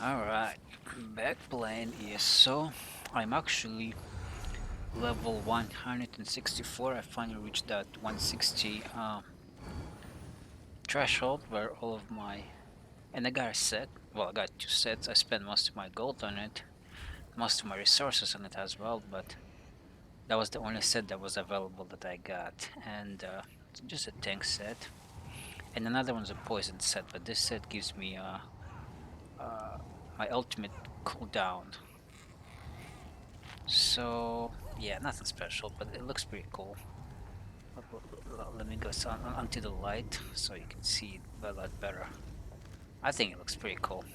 Alright, back playing ESO. I'm actually level 164. I finally reached that 160 threshold where all of my. And I got a set. Well, I got two sets. I spent most of my gold on it, most of my resources on it as well, but that was the only set that was available that I got. And it's just a tank set. And another one's a poison set, but this set gives me uh, my ultimate cooldown. So yeah, nothing special, but it looks pretty cool. Let me go onto the light so you can see it a lot better. I think it looks pretty cool.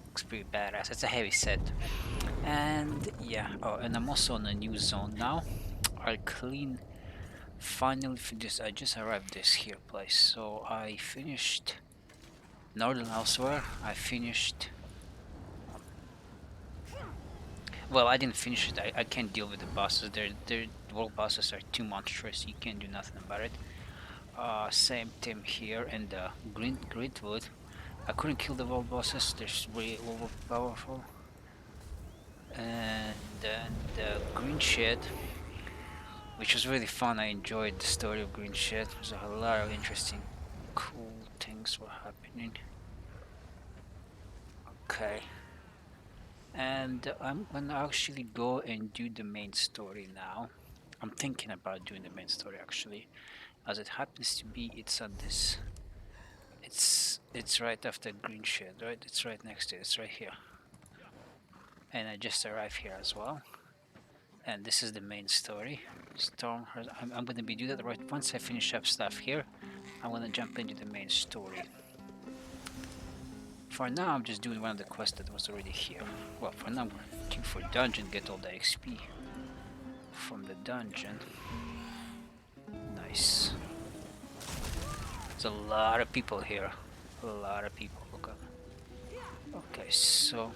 Looks pretty badass. It's a heavy set. And yeah, oh, and I'm also on a new zone now. I clean finally finished. I just arrived this here place, so I finished Northern Elsewhere. I finished. Well, I didn't finish it. I can't deal with the bosses. The world bosses are too monstrous. You can't do nothing about it. Same team here in the Green Gridwood. I couldn't kill the world bosses. They're way overpowerful. And then the Green Shed, which was really fun. I enjoyed the story of Green Shed. There's a lot of interesting, cool things were happening. Okay. And I'm gonna actually go and do the main story now. I'm thinking about doing the main story actually. As it happens to be, it's on this. It's right after Green Shed, right? It's right next to it. It's right here. And I just arrived here as well. And this is the main story. I'm gonna be doing that right once I finish up stuff here. I'm gonna jump into the main story. For now, I'm just doing one of the quests that was already here. Well, for now, I'm looking for dungeon, get all the XP from the dungeon. Nice. There's a lot of people here. A lot of people. Look up. Okay, so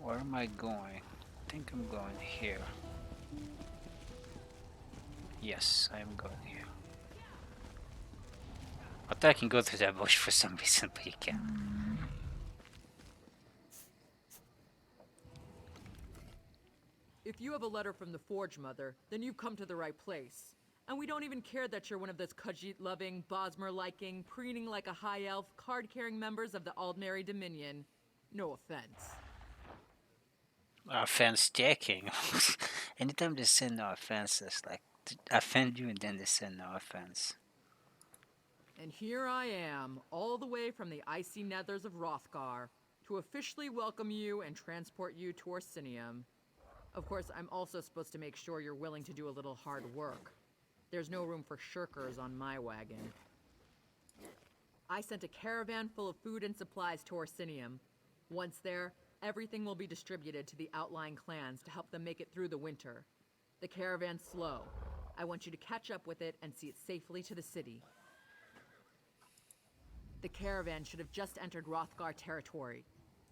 where am I going? I think I'm going here. Yes, I am going here. I thought I can go through that bush for some reason, but you can't. If you have a letter from the Forge Mother, then you've come to the right place. And we don't even care that you're one of those Khajiit-loving, Bosmer-liking, preening like a high elf, card-carrying members of the Aldmeri Dominion. No offense. Offense taking. Anytime they say no offense, it's like to offend you and then they say no offense. And here I am, all the way from the icy nethers of Rothgar, to officially welcome you and transport you to Orsinium. Of course, I'm also supposed to make sure you're willing to do a little hard work. There's no room for shirkers on my wagon. I sent a caravan full of food and supplies to Orsinium. Once there, everything will be distributed to the outlying clans to help them make it through the winter. The caravan's slow. I want you to catch up with it and see it safely to the city. The caravan should have just entered Rothgar territory.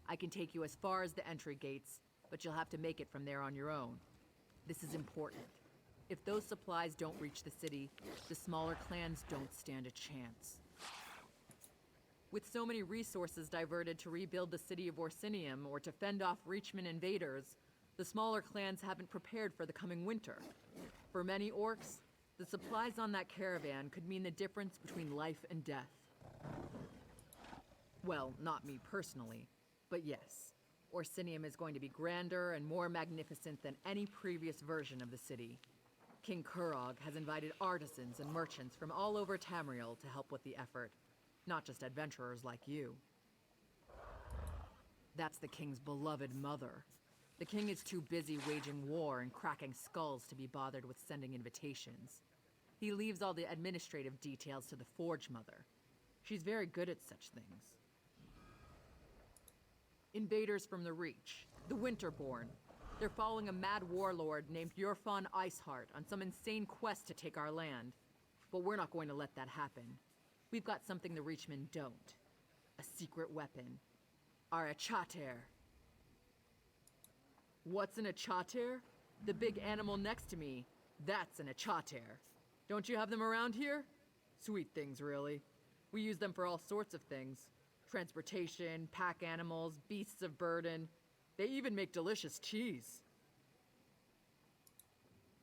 I can take you as far as the entry gates, but you'll have to make it from there on your own. This is important. If those supplies don't reach the city, the smaller clans don't stand a chance. With so many resources diverted to rebuild the city of Orsinium or to fend off Reachman invaders, the smaller clans haven't prepared for the coming winter. For many orcs, the supplies on that caravan could mean the difference between life and death. Well, not me personally, but yes. Orsinium is going to be grander and more magnificent than any previous version of the city. King Kurog has invited artisans and merchants from all over Tamriel to help with the effort, not just adventurers like you. That's the king's beloved mother. The king is too busy waging war and cracking skulls to be bothered with sending invitations. He leaves all the administrative details to the Forge Mother. She's very good at such things. Invaders from the Reach, the Winterborn. They're following a mad warlord named Yurfon Iceheart on some insane quest to take our land. But we're not going to let that happen. We've got something the Reachmen don't. A secret weapon. Our Achater. What's an Achater? The big animal next to me. That's an Achater. Don't you have them around here? Sweet things, really. We use them for all sorts of things. Transportation, pack animals, beasts of burden. They even make delicious cheese.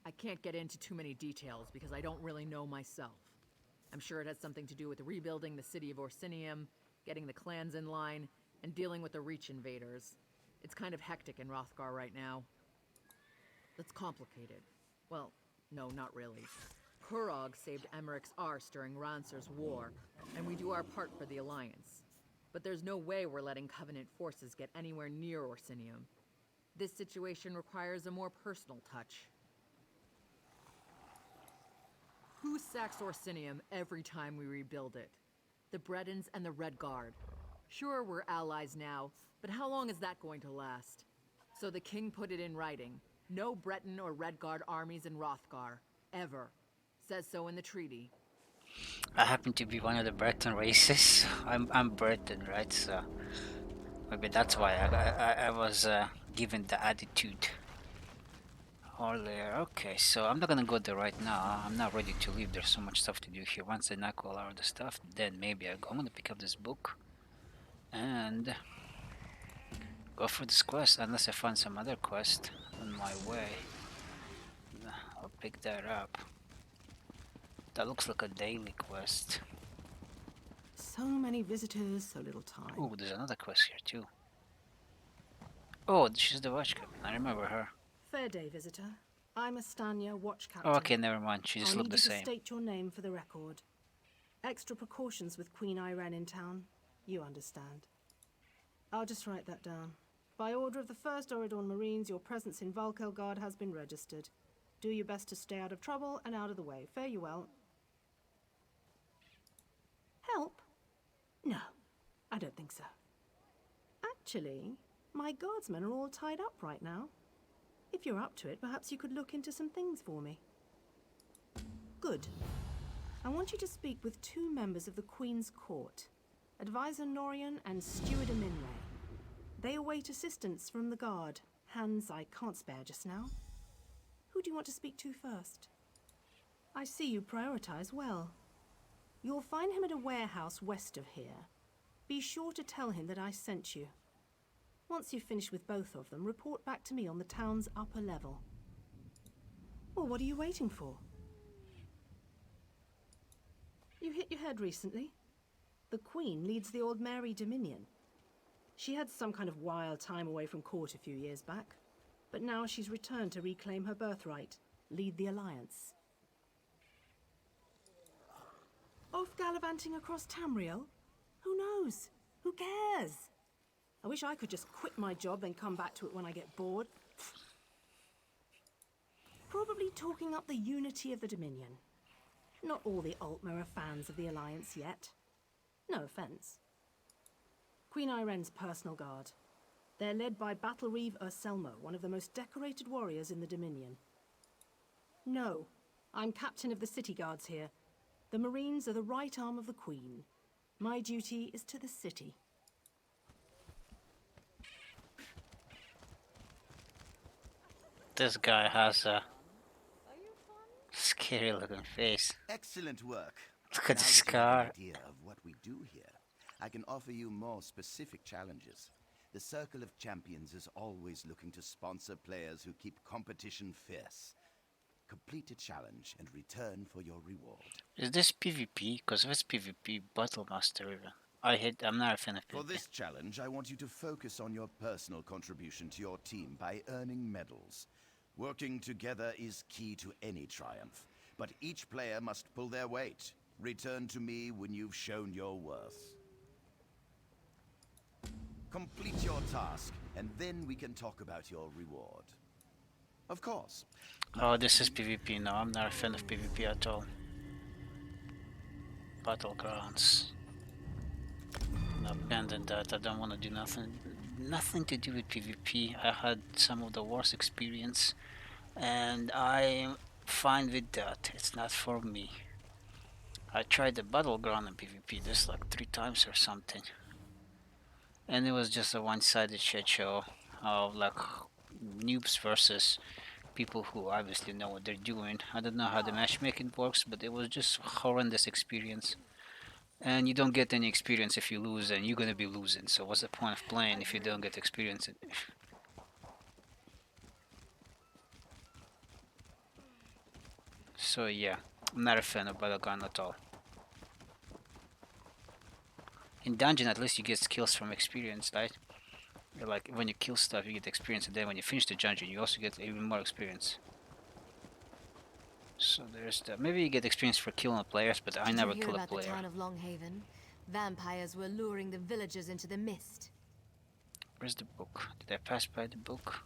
I can't get into too many details because I don't really know myself. I'm sure it has something to do with rebuilding the city of Orsinium, getting the clans in line, and dealing with the Reach invaders. It's kind of hectic in Rothgar right now. It's complicated. Well, no, not really. Kurog saved Emmerich's arse during Rancer's war, and we do our part for the Alliance. But there's no way we're letting Covenant forces get anywhere near Orsinium. This situation requires a more personal touch. Who sacks Orsinium every time we rebuild it? The Bretons and the Red Guard. Sure, we're allies now, but how long is that going to last? So the king put it in writing. No Breton or Red Guard armies in Rothgar. Ever. Says so in the treaty. I happen to be one of the Breton races. I'm Breton, right? So maybe that's why I was given the attitude earlier. Okay, so I'm not gonna go there right now. I'm not ready to leave. There's so much stuff to do here. Once I knock all out the stuff, then maybe I'm gonna pick up this book and go for this quest. Unless I find some other quest on my way, I'll pick that up. That looks like a daily quest. So many visitors, so little time. Oh, there's another quest here too. Oh, she's the watch captain. I remember her. Fair day, visitor. I'm Astania, watch captain. Oh, okay, never mind. She just I'll looked need the you to same. state your name for the record. Extra precautions with Queen Irene in town. You understand. I'll just write that down. By order of the 1st Auridon Marines, your presence in Valkelgard has been registered. Do your best to stay out of trouble and out of the way. Fare you well. Help? No, I don't think so. Actually, my guardsmen are all tied up right now. If you're up to it, perhaps you could look into some things for me. Good. I want you to speak with 2 members of the Queen's Court, Advisor Norian and Steward Aminray. They await assistance from the guard, hands I can't spare just now. Who do you want to speak to first? I see you prioritize well. You'll find him at a warehouse west of here. Be sure to tell him that I sent you. Once you've finished with both of them, report back to me on the town's upper level. Well, what are you waiting for? You hit your head recently? The Queen leads the Old Mary Dominion. She had some kind of wild time away from court a few years back, but now she's returned to reclaim her birthright, lead the Alliance. Off gallivanting across Tamriel? Who knows? Who cares? I wish I could just quit my job and come back to it when I get bored. Probably talking up the unity of the Dominion. Not all the Altmer are fans of the Alliance yet. No offense. Queen Irene's personal guard. They're led by Battle Reeve Urselmo, one of the most decorated warriors in the Dominion. No, I'm captain of the city guards here. The Marines are the right arm of the Queen. My duty is to the city. This guy has a scary looking face. Excellent work. Look at Now this that you have car. an idea of what we do here, I can offer you more specific challenges. The Circle of Champions is always looking to sponsor players who keep competition fierce. Complete a challenge and return for your reward. Is this PvP? Because if it's PvP, Battle Master even. I'm not a fan of For PvP. this challenge, I want you to focus on your personal contribution to your team by earning medals. Working together is key to any triumph, but each player must pull their weight. Return to me when you've shown your worth. Complete your task, and then we can talk about your reward. Of course. Oh, this is PvP. No, I'm not a fan of PvP at all. Battlegrounds. No, abandon that. I don't want to do nothing to do with PvP. I had some of the worst experience, and I'm fine with that. It's not for me. I tried the battleground in PvP this like 3 times or something, and it was just a one-sided shit show of like noobs versus people who obviously know what they're doing. I don't know how the matchmaking works, but it was just a horrendous experience. And you don't get any experience if you lose, and you're gonna be losing. So what's the point of playing if you don't get experience? So yeah, I'm not a fan of Battleground at all. In dungeon, at least you get skills from experience, right? Like when you kill stuff, you get experience, and then when you finish the dungeon, you also get even more experience. So there's that. Maybe you get experience for killing players, but I Did you never hear kill a about the player. town of Longhaven? Vampires were luring the villagers into the mist. Where's the book? Did I pass by the book?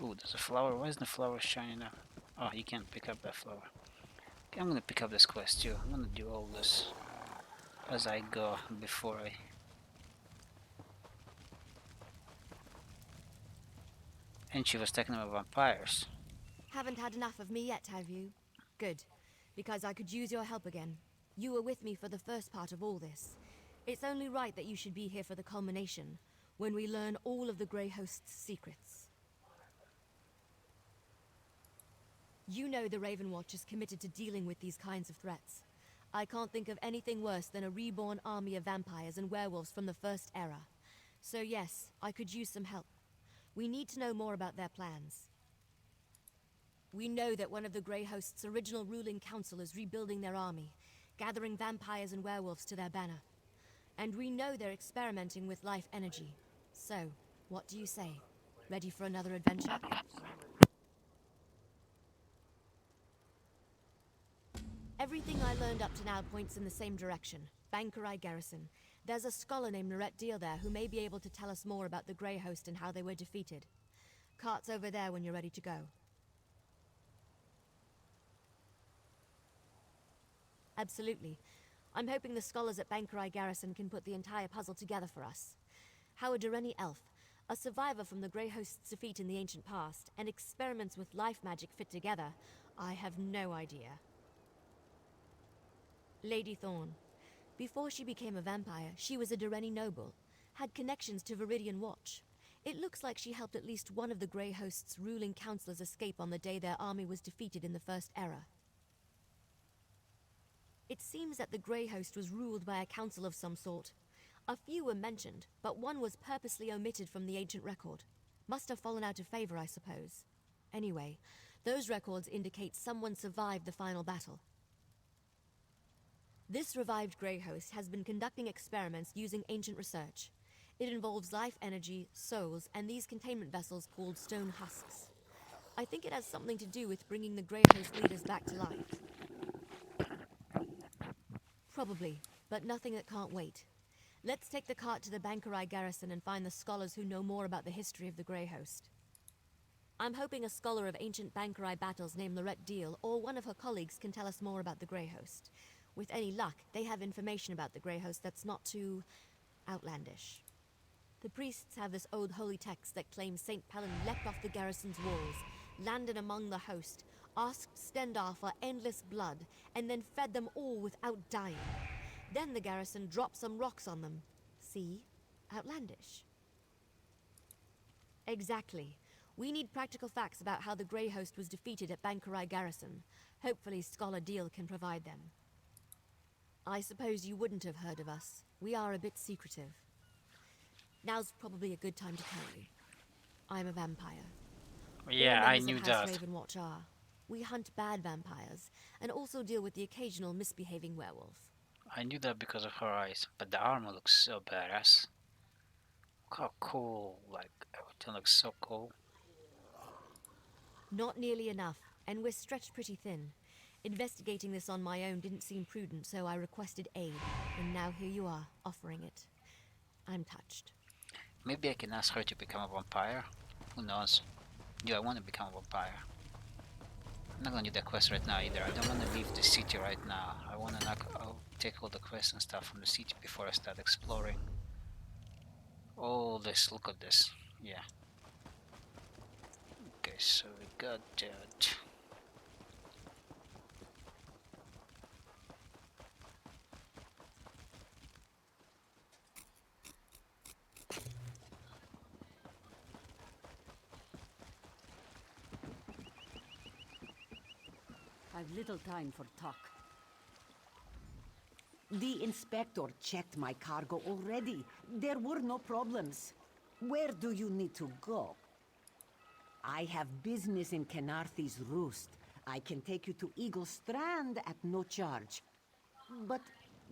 Ooh, there's a flower. Why isn't the flower shiny now? Oh, you can't pick up that flower. Okay, I'm gonna pick up this quest too. I'm gonna do all this as I go before I... And she was talking about vampires. Haven't had enough of me yet, have you? Good, because I could use your help again. You were with me for the first part of all this. It's only right that you should be here for the culmination, when we learn all of the Grey Host's secrets. You know the Raven Watch is committed to dealing with these kinds of threats. I can't think of anything worse than a reborn army of vampires and werewolves from the First Era. So yes, I could use some help. We need to know more about their plans. We know that one of the Grey Host's original ruling council is rebuilding their army, gathering vampires and werewolves to their banner. And we know they're experimenting with life energy. So, what do you say? Ready for another adventure? Everything I learned up to now points in the same direction. Bankerai Garrison. There's a scholar named Norette Deal there who may be able to tell us more about the Grey Host and how they were defeated. Cart's over there when you're ready to go. Absolutely. I'm hoping the scholars at Bankerai Garrison can put the entire puzzle together for us. How a Dureni elf, a survivor from the Grey Host's defeat in the ancient past, and experiments with life magic fit together, I have no idea. Lady Thorn. Before she became a vampire, she was a Dureni noble, had connections to Viridian Watch. It looks like she helped at least one of the Grey Host's ruling councillors escape on the day their army was defeated in the First Era. It seems that the Grey Host was ruled by a council of some sort. A few were mentioned, but one was purposely omitted from the ancient record. Must have fallen out of favor, I suppose. Anyway, those records indicate someone survived the final battle. This revived Grey Host has been conducting experiments using ancient research. It involves life energy, souls, and these containment vessels called stone husks. I think it has something to do with bringing the Grey Host leaders back to life. Probably, but nothing that can't wait. Let's take the cart to the Bankerai Garrison and find the scholars who know more about the history of the Grey Host. I'm hoping a scholar of ancient Bankerai battles named Norette Deal or one of her colleagues can tell us more about the Grey Host. With any luck, they have information about the Grey Host that's not too outlandish. The priests have this old holy text that claims St. Pelin leapt off the garrison's walls, landed among the host, asked Stendar for endless blood, and then fed them all without dying. Then the garrison dropped some rocks on them. See? Outlandish. Exactly. We need practical facts about how the Grey Host was defeated at Bankerai Garrison. Hopefully Scholar Deal can provide them. I suppose you wouldn't have heard of us. We are a bit secretive. Now's probably a good time to tell you. I'm a vampire. Yeah, All I members knew of House that. Ravenwatch are. We hunt bad vampires, and also deal with the occasional misbehaving werewolf. I knew that because of her eyes, but the armor looks so badass. Look how cool, like, everything looks so cool. Not nearly enough, and we're stretched pretty thin. Investigating this on my own didn't seem prudent, so I requested aid, and now here you are, offering it. I'm touched. Maybe I can ask her to become a vampire? Who knows? Do I want to become a vampire? I'm not gonna do that quest right now either. I don't want to leave the city right now. I want to I'll take all the quests and stuff from the city before I start exploring. All this, look at this. Yeah. Okay, so we got that. I've little time for talk. The inspector checked my cargo already. There were no problems. Where do you need to go? I have business in Kenarthy's Roost. I can take you to Eagle Strand at no charge. But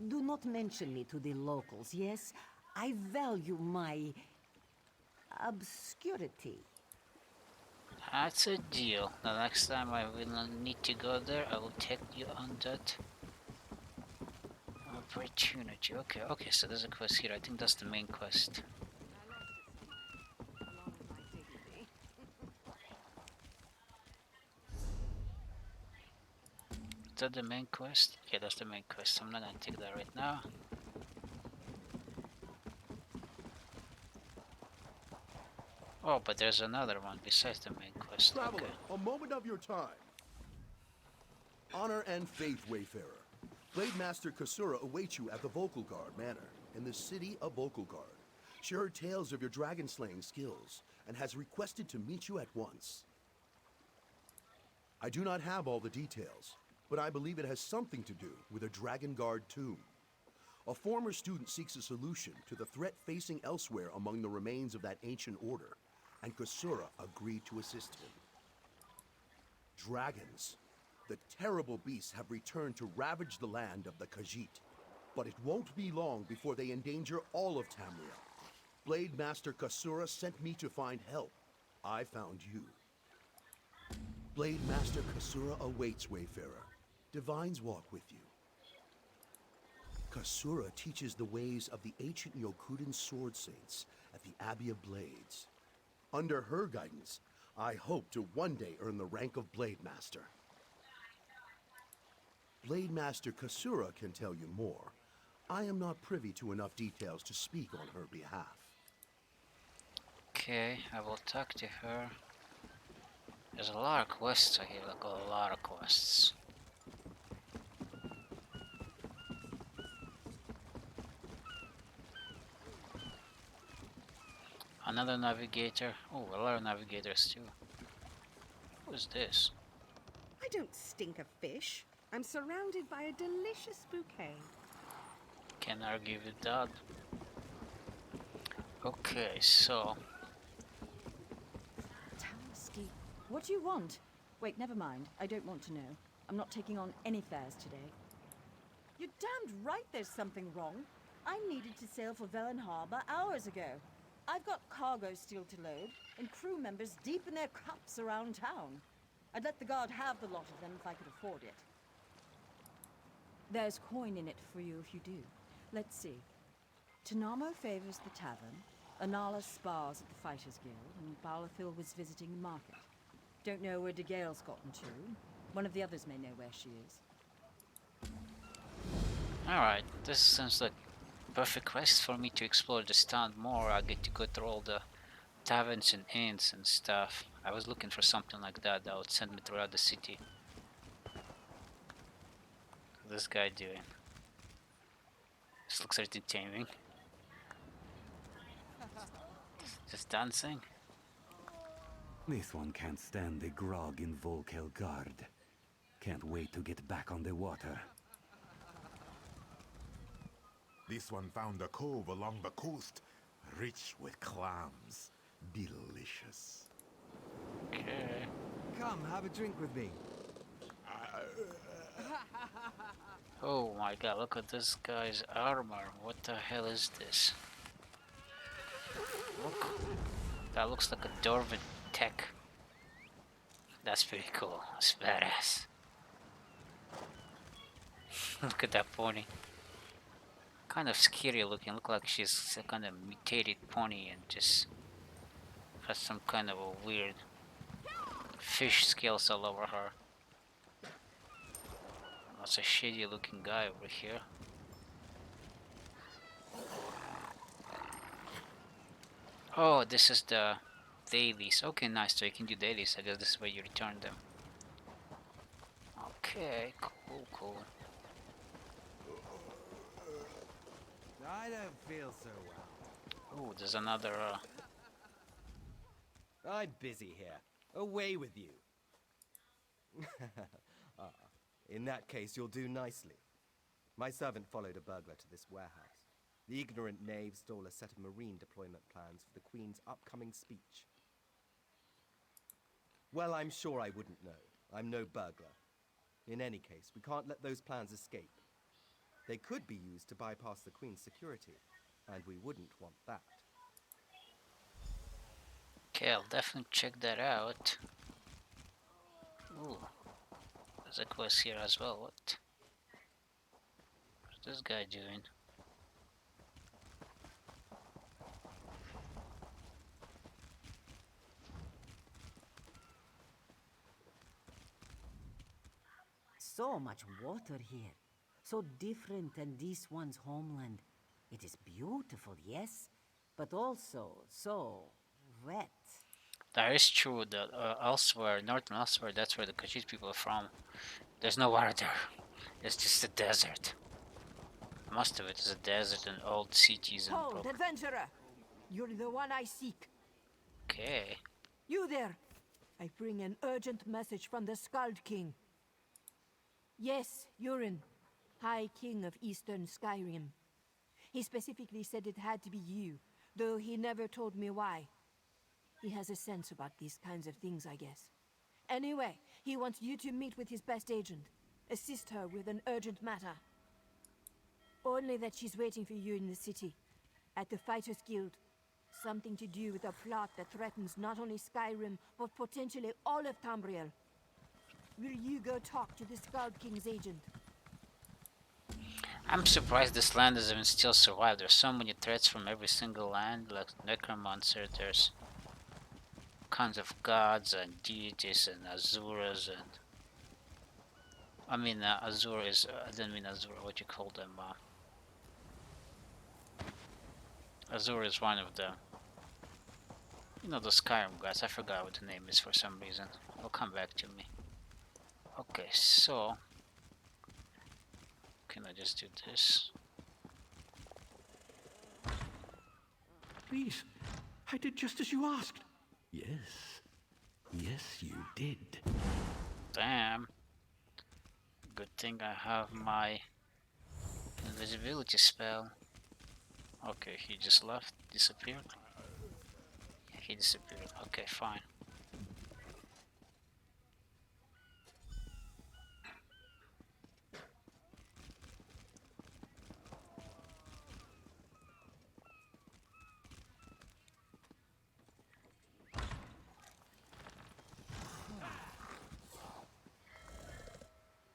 do not mention me to the locals, yes? I value my obscurity. That's a deal. The next time I will need to go there, I will take you on that opportunity. Okay, okay, so there's a quest here. I think that's the main quest. Is that the main quest? Yeah, that's the main quest. I'm not gonna take that right now. Oh, but there's another one besides the main quest. Traveler, Okay. a moment of your time. Honor and faith, Wayfarer. Blade Master Kasura awaits you at the Vocal Guard Manor in the city of Vocal Guard. She heard tales of your dragon slaying skills and has requested to meet you at once. I do not have all the details, but I believe it has something to do with a Dragon Guard tomb. A former student seeks a solution to the threat facing elsewhere among the remains of that ancient order, and Kasura agreed to assist him. Dragons. The terrible beasts have returned to ravage the land of the Khajiit, but it won't be long before they endanger all of Tamriel. Blade Master Kasura sent me to find help. I found you. Blade Master Kasura awaits, Wayfarer. Divines walk with you. Kasura teaches the ways of the ancient Yokudan sword saints at the Abbey of Blades. Under her guidance, I hope to one day earn the rank of Blade Master. Blade Master Kasura can tell you more. I am not privy to enough details to speak on her behalf. Okay, I will talk to her. There's a lot of quests here, like a lot of quests. Another navigator. Oh, a lot of navigators too. Who's this? I don't stink of fish. I'm surrounded by a delicious bouquet. Can't argue with that. Okay, so Tansky. What do you want? Wait, never mind. I don't want to know. I'm not taking on any fares today. You're damned right there's something wrong. I needed to sail for Velen Harbor hours ago. I've got cargo still to load, and crew members deep in their cups around town. I'd let the guard have the lot of them if I could afford it. There's coin in it for you if you do. Let's see. Tanamo favors the tavern, Anala spars at the Fighters Guild, and Balafil was visiting the market. Don't know where De Gale's gotten to. One of the others may know where she is. alright, this seems like perfect quest for me to explore this town more. I get to go through all the taverns and inns and stuff. I was looking for something like that that would send me throughout the city. What's this guy doing? This looks entertaining. Just dancing. This one can't stand the grog in Volkel Guard. Can't wait to get back on the water. This one found a cove along the coast, rich with clams. Delicious. Okay. Come, have a drink with me. Oh my god, look at this guy's armor. What the hell is this? Look. That looks like a Dwarven tech. That's pretty cool. That's badass. Look at that pony. Kind of scary looking. Look like she's a kind of mutated pony and just has some kind of a weird fish scales all over her. That's a shady looking guy over here. Oh, this is the dailies. Okay, nice. So you can do dailies. I guess this is where you return them. Okay, cool, cool. I don't feel so well. Oh, there's another. I'm busy here. Away with you. In that case, you'll do nicely. My servant followed a burglar to this warehouse. The ignorant knave stole a set of marine deployment plans for the Queen's upcoming speech. Well, I'm sure I wouldn't know. I'm no burglar. In any case, we can't let those plans escape. They could be used to bypass the Queen's security, and we wouldn't want that. Okay, I'll definitely check that out. Ooh, there's a quest here as well. What's this guy doing? So much water here. So different than this one's homeland. It is beautiful, yes, but also so wet. That is true that elsewhere, north and elsewhere, that's where the Khajiit people are from. There's no water there. It's just a desert. Most of it is a desert and old cities and Hold, adventurer! You're the one I seek. Okay. You there! I bring an urgent message from the Skald King. Yes, Urin, High King of Eastern Skyrim. He specifically said it had to be you, though he never told me why. He has a sense about these kinds of things, I guess. Anyway, he wants you to meet with his best agent. Assist her with an urgent matter. Only that she's waiting for you in the city, at the Fighters Guild. Something to do with a plot that threatens not only Skyrim, but potentially all of Tamriel. Will you go talk to the Skald King's agent? I'm surprised this land has even still survived. There's so many threats from every single land, like Necromancer, there's kinds of gods and deities and Azuras and... I mean, Azur is... I didn't mean Azur, what you call them? Azur is one of the... You know, the Skyrim gods. I forgot what the name is for some reason. It'll come back to me. Okay, so... Can I just do this? Please, I did just as you asked. Yes. Yes, you did. Damn. Good thing I have my invisibility spell. Okay, he just left, disappeared. He disappeared. Okay, fine.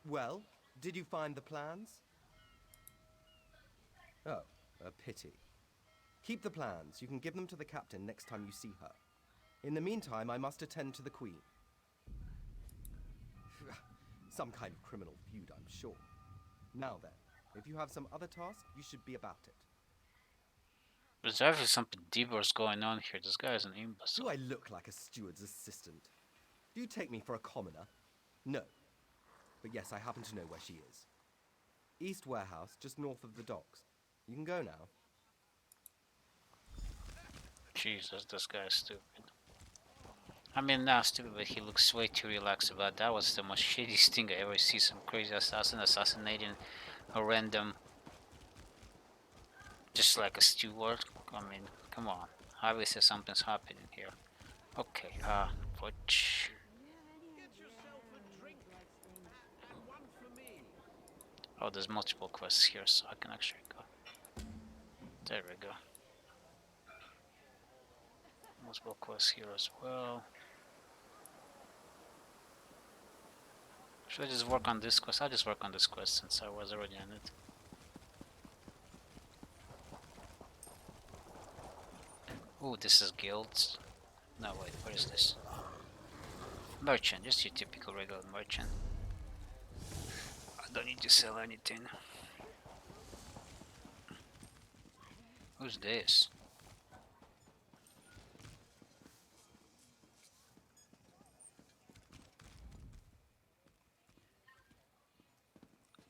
Well, did you find the plans? Oh, a pity. Keep the plans. You can give them to the captain next time you see her. In the meantime, I must attend to the Queen. Some kind of criminal feud, I'm sure. Now then, if you have some other task, you should be about it. There's definitely something deeper going on here. This guy is an imbecile. Do I look like a steward's assistant? Do you take me for a commoner? No. But yes, I happen to know where she is. East Warehouse, just north of the docks. You can go now. Jesus, this guy is stupid. I mean, not stupid, but he looks way too relaxed about that. Was the most shittiest thing I ever see. Some crazy assassin assassinating a random, just like a steward. I mean, come on. Obviously something's happening here. Okay, which... Oh, there's multiple quests here, so I can actually go. There we go. Multiple quests here as well. Should I just work on this quest? I'll just work on this quest since I was already on it. Ooh, this is guilds. No, wait, what is this? Merchant, just your typical regular merchant. I don't need to sell anything. Who's this?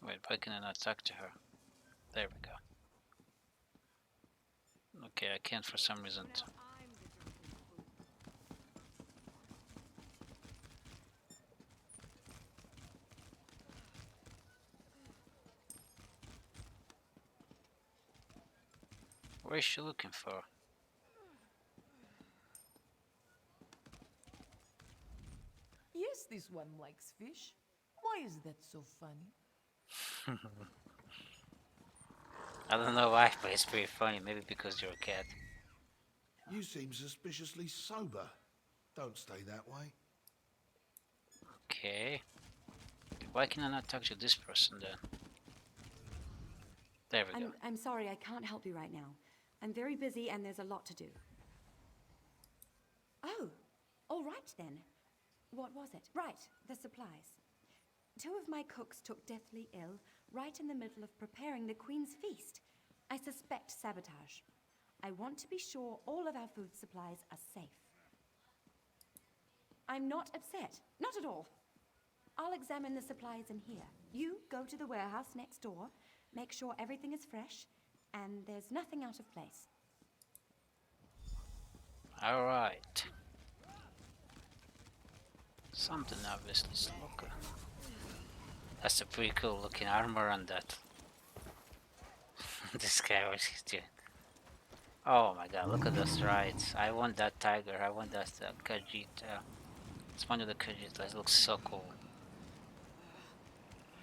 Wait, why can I not talk to her? There we go. Okay, I can't for some reason. What is she looking for? Yes, this one likes fish. Why is that so funny? I don't know why, but it's pretty funny. Maybe because you're a cat. You seem suspiciously sober. Don't stay that way. Okay. Why can I not talk to this person then? There we go. I'm sorry, I can't help you right now. I'm very busy and there's a lot to do. Oh, all right then. What was it? Right, the supplies. 2 of my cooks took deathly ill right in the middle of preparing the Queen's feast. I suspect sabotage. I want to be sure all of our food supplies are safe. I'm not upset. Not at all. I'll examine the supplies in here. You go to the warehouse next door, make sure everything is fresh, and there's nothing out of place. Alright. Something obviously is looking. That's a pretty cool looking armor on that. This guy, what he's doing. Oh my god, look at those rides. I want that tiger, I want that Khajiit. It's one of the Khajiit, that looks so cool.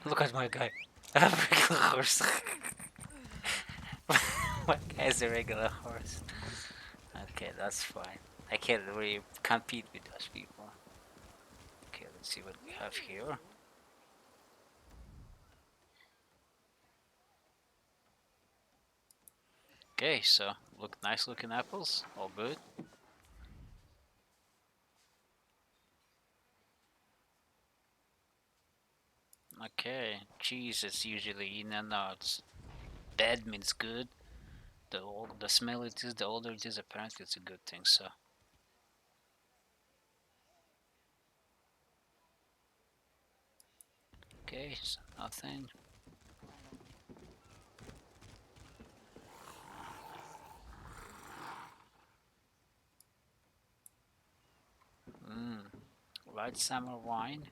Look at my guy. A regular horse. My guy's a regular horse. Okay, that's fine. I can't really compete with those people. Okay, let's see what we have here. Okay, so look, nice looking apples, all good. Okay, cheese is usually in and out. Bad means good. The smell it is, the older it is, apparently it's a good thing. So. Okay, so nothing. Light summer wine.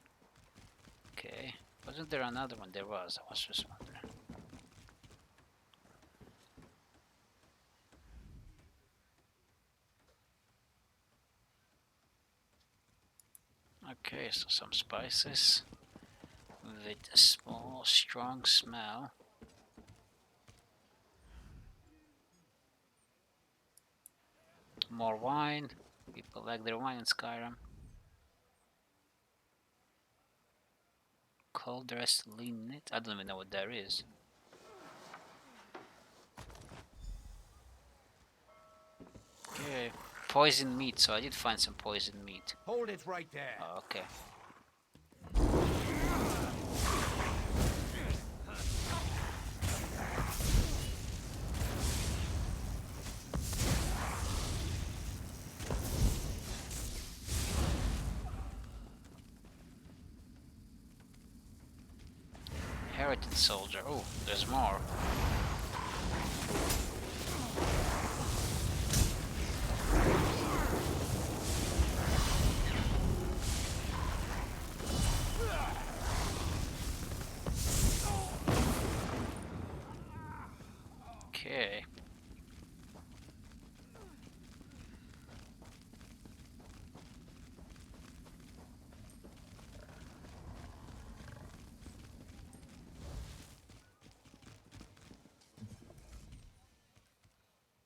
Okay. Wasn't there another one? There was. I was just wondering. Okay, so some spices with a small, strong smell. More wine. People like their wine in Skyrim. Cold rest lean. I don't even know what that is. Okay, poison meat. So I did find some poison meat. Hold it right there. Oh, okay. Heritage soldier. Oh, there's more. Okay.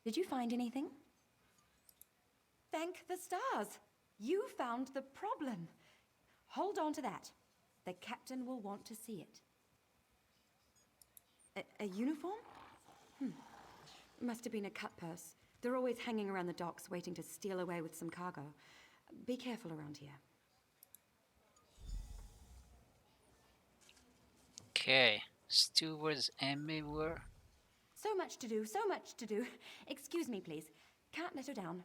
Did you find anything? Thank the stars! You found the problem. Hold on to that. The captain will want to see it. A uniform? Must have been a cut purse. They're always hanging around the docks waiting to steal away with some cargo. Be careful around here. Okay. Stewards everywhere. So much to do, so much to do. Excuse me, please. Can't let her down.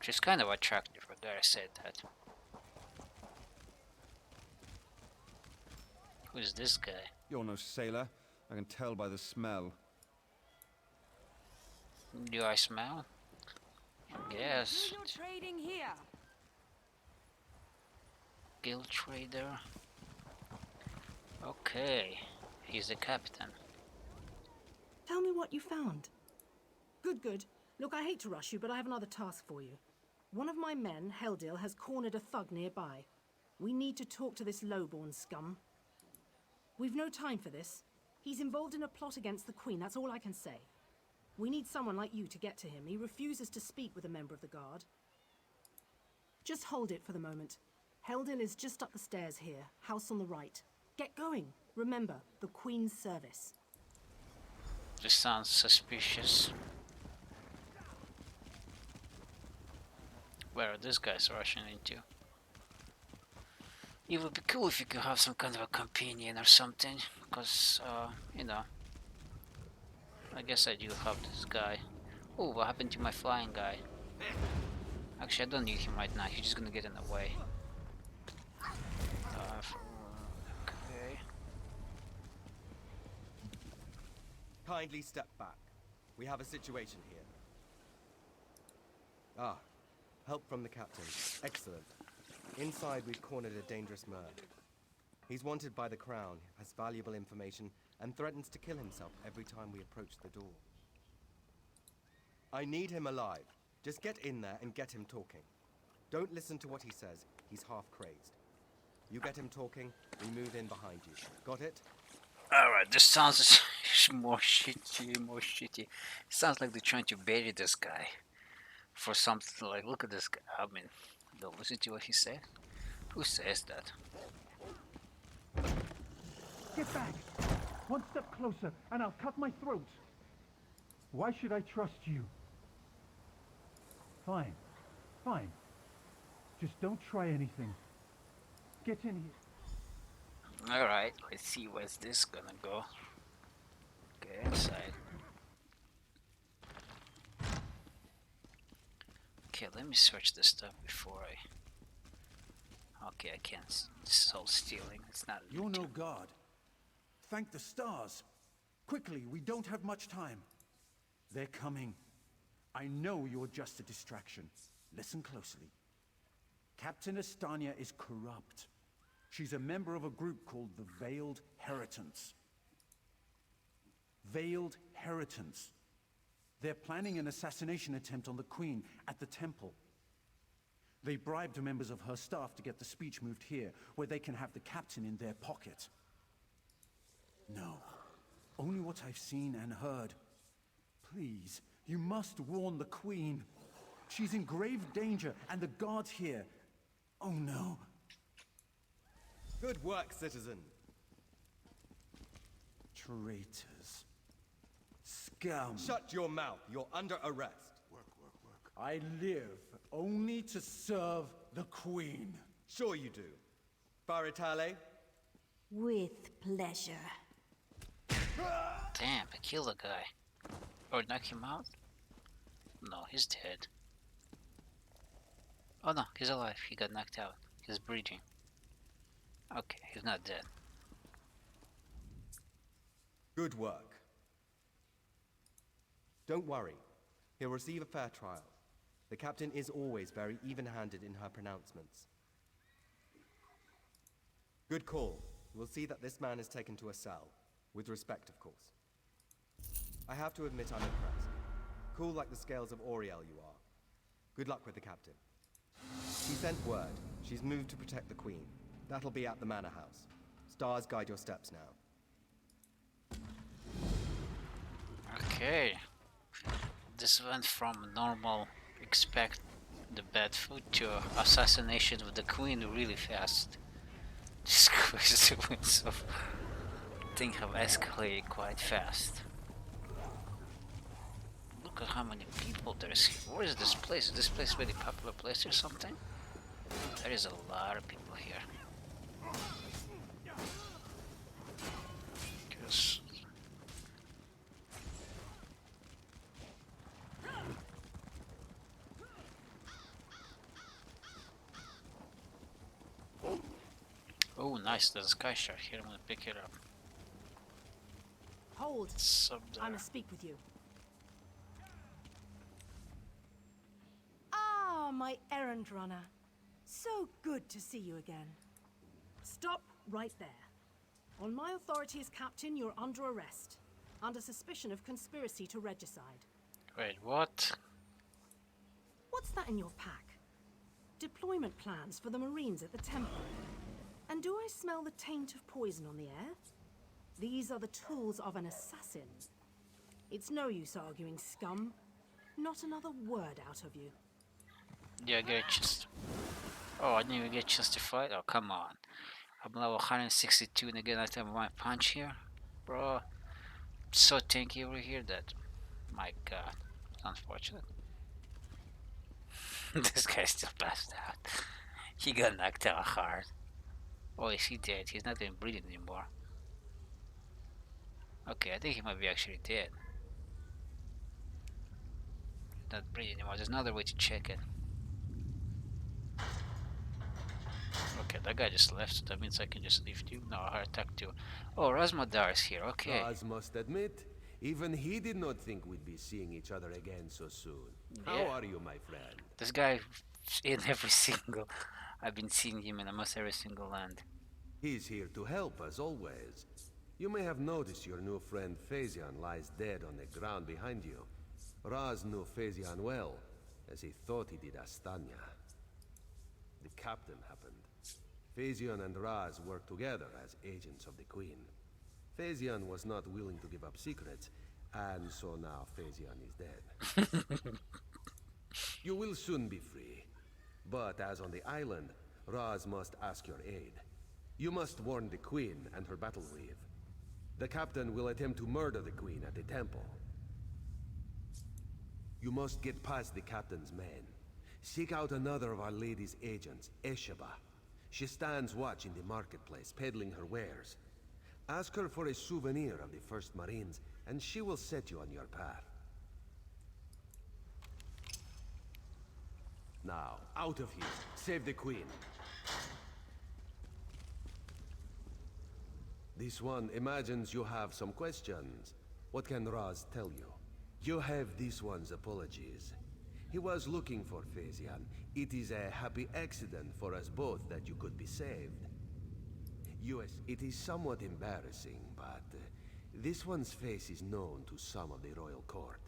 She's kind of attractive, I gotta say that. Who is this guy? You're no sailor. I can tell by the smell. Do I smell? Yes. You're trading here. Guild trader. Okay, he's the captain. Tell me what you found. Good, good. Look, I hate to rush you, but I have another task for you. One of my men, Heldil, has cornered a thug nearby. We need to talk to this lowborn scum. We've no time for this. He's involved in a plot against the Queen, that's all I can say. We need someone like you to get to him. He refuses to speak with a member of the guard. Just hold it for the moment. Heldil is just up the stairs here, house on the right. Get going. Remember, the Queen's service. This sounds suspicious. Where are these guys rushing into? It would be cool if you could have some kind of a companion or something, because, you know, I guess I do have this guy. Oh, what happened to my flying guy? Actually, I don't need him right now, he's just gonna get in the way. Okay. Kindly step back. We have a situation here. Ah, help from the captain. Excellent. Inside, we've cornered a dangerous mer. He's wanted by the Crown, has valuable information, and threatens to kill himself every time we approach the door. I need him alive. Just get in there and get him talking. Don't listen to what he says. He's half crazed. You get him talking, we move in behind you. Got it? Alright, this sounds more shitty. It sounds like they're trying to bury this guy for something like, look at this guy. I mean, don't listen to what he said. Who says that? Get back! One step closer, and I'll cut my throat. Why should I trust you? Fine. Fine. Just don't try anything. Get in here. Alright, let's see where's this gonna go. Okay, inside. Okay, let me search this stuff before I... Okay, I can't. This is all stealing. It's not... You're no god. Thank the stars. Quickly, we don't have much time. They're coming. I know you're just a distraction. Listen closely. Captain Estania is corrupt. She's a member of a group called the Veiled Heritants. Veiled Heritants. They're planning an assassination attempt on the Queen at the temple. They bribed members of her staff to get the speech moved here, where they can have the captain in their pocket. No, only what I've seen and heard. Please, you must warn the Queen. She's in grave danger, and the guards here. Oh no. Good work, citizen. Traitors. Scum. Shut your mouth. You're under arrest. I live only to serve the Queen. Sure you do. Baritale? With pleasure. Damn, I killed a guy. Or knock him out? No, he's dead. Oh no, he's alive. He got knocked out. He's breathing. Okay, he's not dead. Good work. Don't worry. He'll receive a fair trial. The captain is always very even-handed in her pronouncements. Good call. We'll see that this man is taken to a cell. With respect, of course. I have to admit I'm impressed. Cool like the scales of Auriel you are. Good luck with the captain. He sent word. She's moved to protect the Queen. That'll be at the Manor House. Stars guide your steps now. Okay. This went from normal, expect the bad food, to assassination of the Queen really fast. Just coincidence of things have escalated quite fast. Look at how many people there's here. Where is this place? Is this place a very popular place or something? There is a lot of people here. Guess. Oh, nice. There's a sky shark here. I'm gonna pick it up. Hold. It's up there. I must speak with you. Ah, my errand runner. So good to see you again. Stop right there. On my authority as captain, you're under arrest. Under suspicion of conspiracy to regicide. Wait, what? What's that in your pack? Deployment plans for the Marines at the temple. And do I smell the taint of poison on the air? These are the tools of an assassin. It's no use arguing, scum. Not another word out of you. Yeah, I get just. Oh, I didn't even get justified. Oh, come on. I'm level 162 and again I have my punch here. Bro, so tanky over here that. My god. It's unfortunate. This guy's still passed out. He got knocked out hard. Oh, is he dead? He's not even breathing anymore. Okay, I think he might be actually dead. Not breathing anymore. There's another way to check it. Okay, that guy just left, so that means I can just leave too. No, I attack too. Oh, Razmadar is here, okay. Raz must admit, even he did not think we'd be seeing each other again so soon. How Yeah. are you, my friend? This guy in every single... I've been seeing him in almost every single land. He's here to help, as always. You may have noticed your new friend Phazion lies dead on the ground behind you. Raz knew Phazion well, as he thought he did Astanya. The captain happened. Phazion and Raz worked together as agents of the Queen. Phazion was not willing to give up secrets, and so now Phazion is dead. You will soon be free. But as on the island, Raz must ask your aid. You must warn the Queen and her battle weave. The captain will attempt to murder the Queen at the temple. You must get past the captain's men. Seek out another of Our Lady's agents, Esheba. She stands watch in the marketplace, peddling her wares. Ask her for a souvenir of the First Marines, and she will set you on your path. Now, out of here. Save the Queen. This one imagines you have some questions. What can Raz tell you? You have this one's apologies. He was looking for Phazion. It is a happy accident for us both that you could be saved. It is somewhat embarrassing, but this one's face is known to some of the royal court.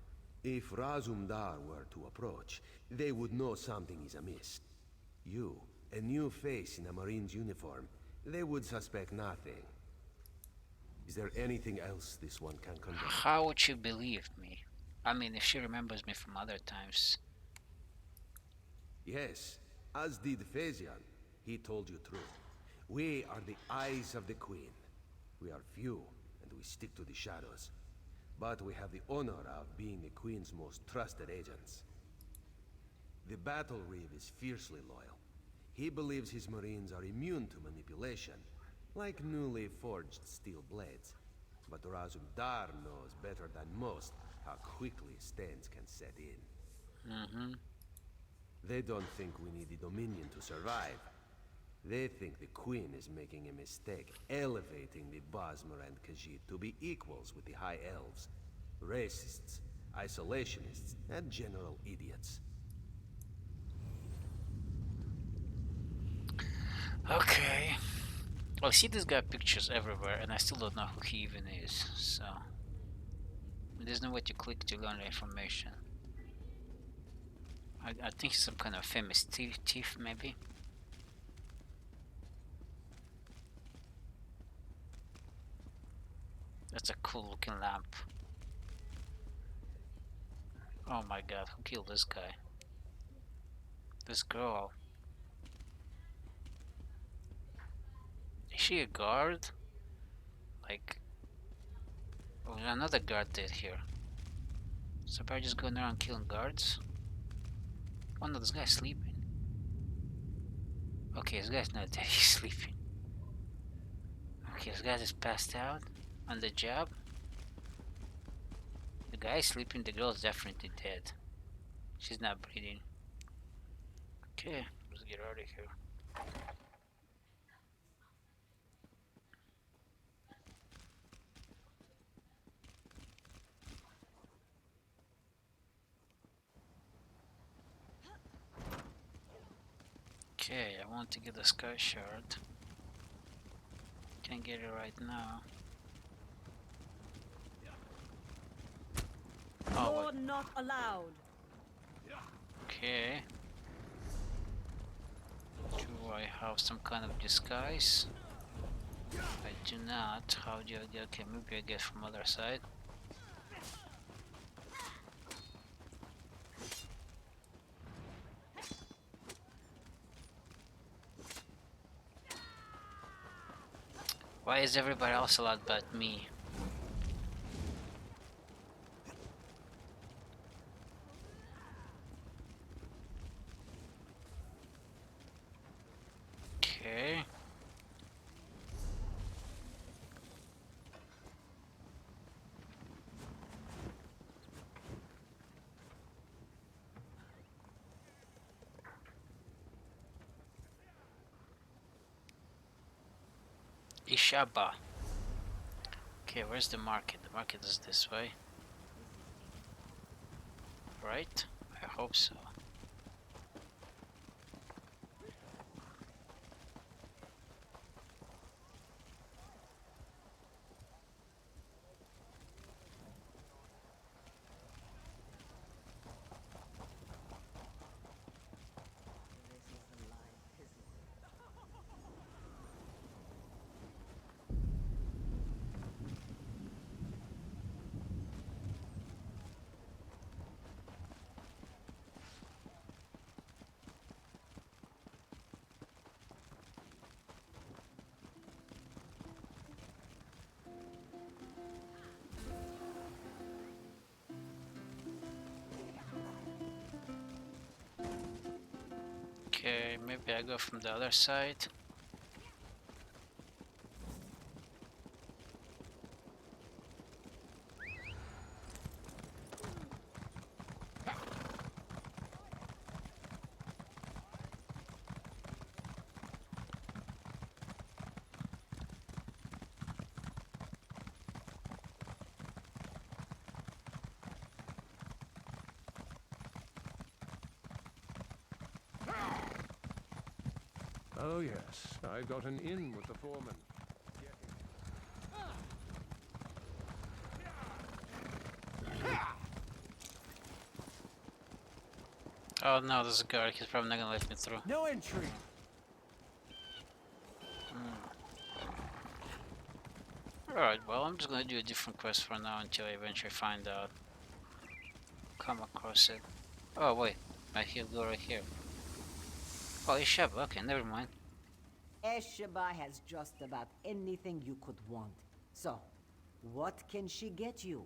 If Razumdar were to approach, they would know something is amiss. You, a new face in a Marine's uniform, they would suspect nothing. Is there anything else this one can conduct? How would you believe me? I mean, if she remembers me from other times. Yes, as did Phazion. He told you truth. We are the eyes of the Queen. We are few, and we stick to the shadows. But we have the honor of being the Queen's most trusted agents. The Battle Reeve is fiercely loyal. He believes his Marines are immune to manipulation, like newly forged steel blades. But Razumdar knows better than most how quickly stains can set in. They don't think we need the Dominion to survive. They think the Queen is making a mistake, elevating the Bosmer and Khajiit to be equals with the High Elves. Racists, isolationists, and general idiots. Okay. I see this guy pictures everywhere, and I still don't know who he even is, so... There's no way to click to learn the information. I think he's some kind of famous thief, maybe? That's a cool looking lamp. Oh my god, who killed this guy? This girl. Is she a guard? Like... Oh, another guard dead here. So probably just going around killing guards? Oh no, this guy's sleeping. Okay, this guy's not dead, he's sleeping. Okay, this guy just passed out on the job. The guy's sleeping, the girl's definitely dead. She's not breathing. Okay, let's get out of here. Okay, I want to get the sky shard. Can't get it right now. Oh, You're not allowed. okay. Do I have some kind of disguise? I do not. How do I get? Okay, maybe I get from other side. Why is everybody else allowed but me? Okay. Ishaba. Okay, where's the market? The market is this way. Right? I hope so. Okay, maybe I go from the other side. Oh yes, I got an in with the foreman. Oh no, there's a guard. He's probably not gonna let me through. No entry. Alright, well, I'm just gonna do a different quest for now until I eventually find out. Come across it. Oh, wait. I hear go right here. Oh, it's Shab. Okay, never mind. Esheba has just about anything you could want. So, what can she get you?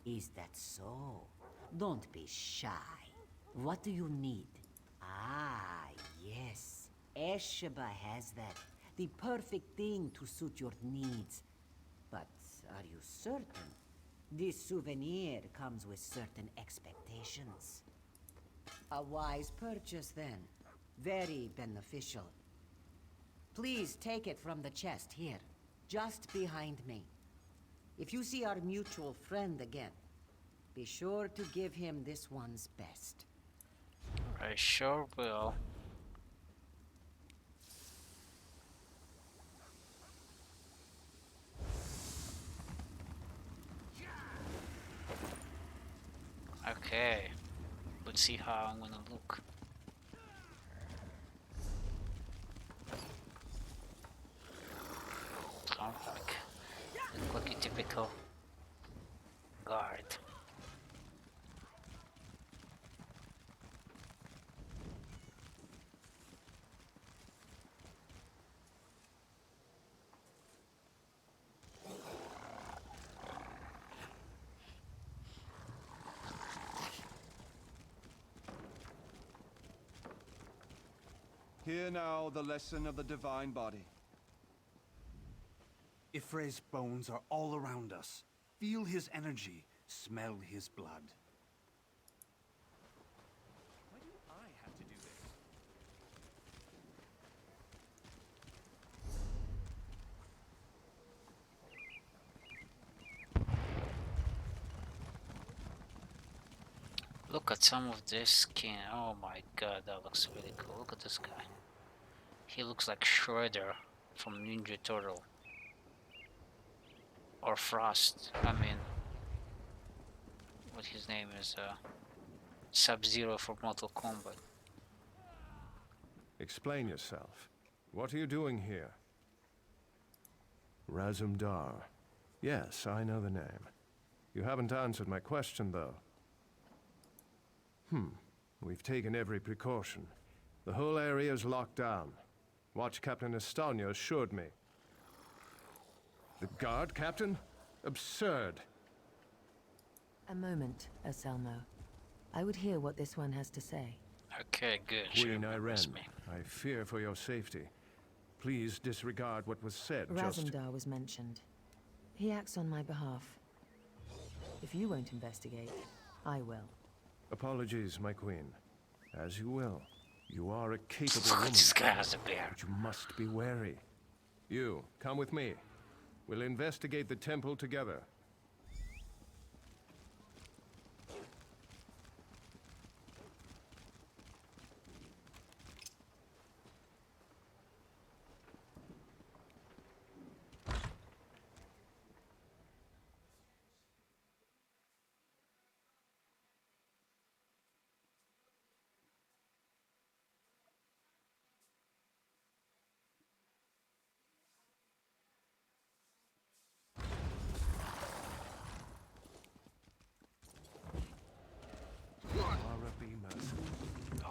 Is that so? Don't be shy. What do you need? Ah, yes. Esheba has that. The perfect thing to suit your needs. But are you certain? This souvenir comes with certain expectations. A wise purchase, then. Very beneficial. Please take it from the chest here, just behind me. If you see our mutual friend again, be sure to give him this one's best. I sure will. Okay. Let's see how I'm gonna look. Sound like a typical guard. Hear now the lesson of the divine body. Ifre's bones are all around us. Feel his energy. Smell his blood. Why do I have to do this? Look at some of this skin. Oh my god, that looks really cool. Look at this guy. He looks like Shredder. from Ninja Turtle. Or Frost. I mean, what his name is, Sub-Zero for Mortal Kombat. Explain yourself. What are you doing here? Razumdar. Yes, I know the name. You haven't answered my question, though. We've taken every precaution. The whole area is locked down. Watch Captain Estonia assured me. The guard, Captain? Absurd. A moment, Oselmo. I would hear what this one has to say. Okay, good. Queen Irene, I fear for your safety. Please disregard what was said. Razumdar was mentioned. He acts on my behalf. If you won't investigate, I will. Apologies, my queen. As you will. You are a capable woman. This guy has a bear. But you must be wary. You, come with me. We'll investigate the temple together.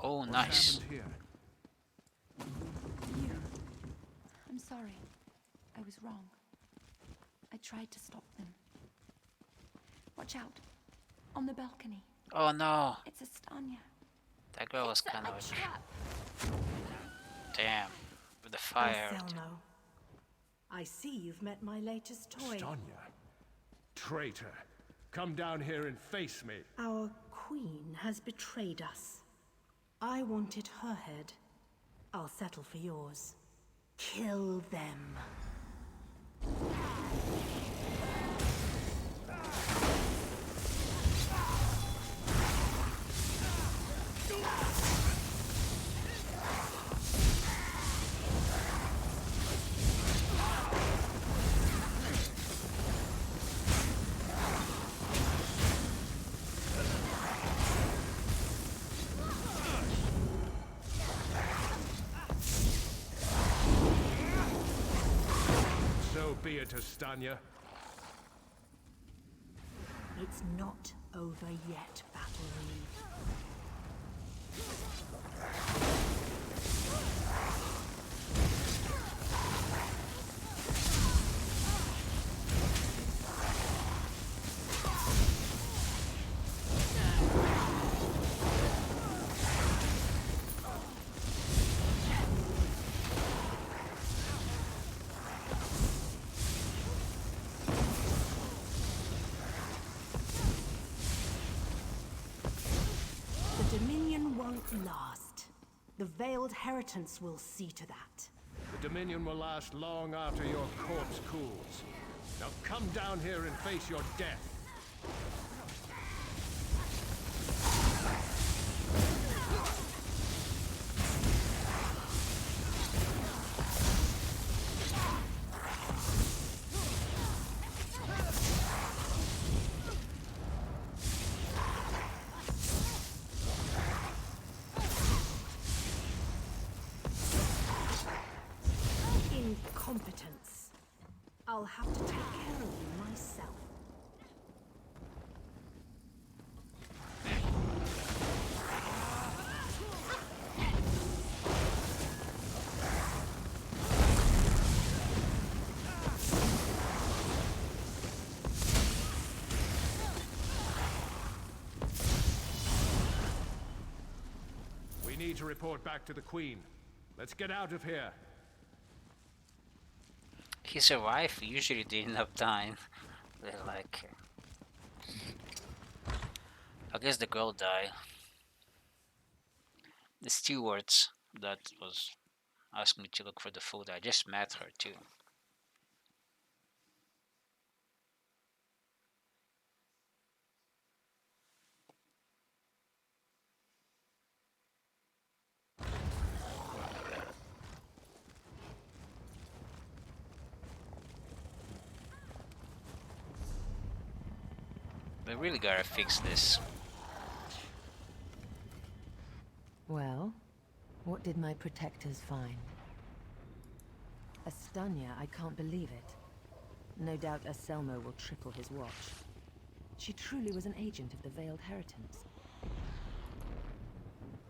Oh, nice. I'm sorry. I was wrong. I tried to stop them. Watch out. On the balcony. Oh no. It's Estanya. That girl was kind of... trap. Damn. With the fire. Anselmo, I see you've met my latest toy. Estonia. Traitor. Come down here and face me. Our queen has betrayed us. I wanted her head. I'll settle for yours. Kill them. Be it, Estanya. It's not over yet, Battle Reeve. The Dominion won't last. The Veiled Heritance will see to that. The Dominion will last long after your corpse cools. Now come down here and face your death. Incompetence. I'll have to take care of you myself. We need to report back to the Queen. Let's get out of here. His wife usually they end up dying. They're like... I guess the girl died. The stewards that was asking me to look for the food, I just met her too. We really gotta fix this. Well, what did my protectors find? Astanya, I can't believe it. No doubt Aselmo will triple his watch. She truly was an agent of the Veiled Heritance.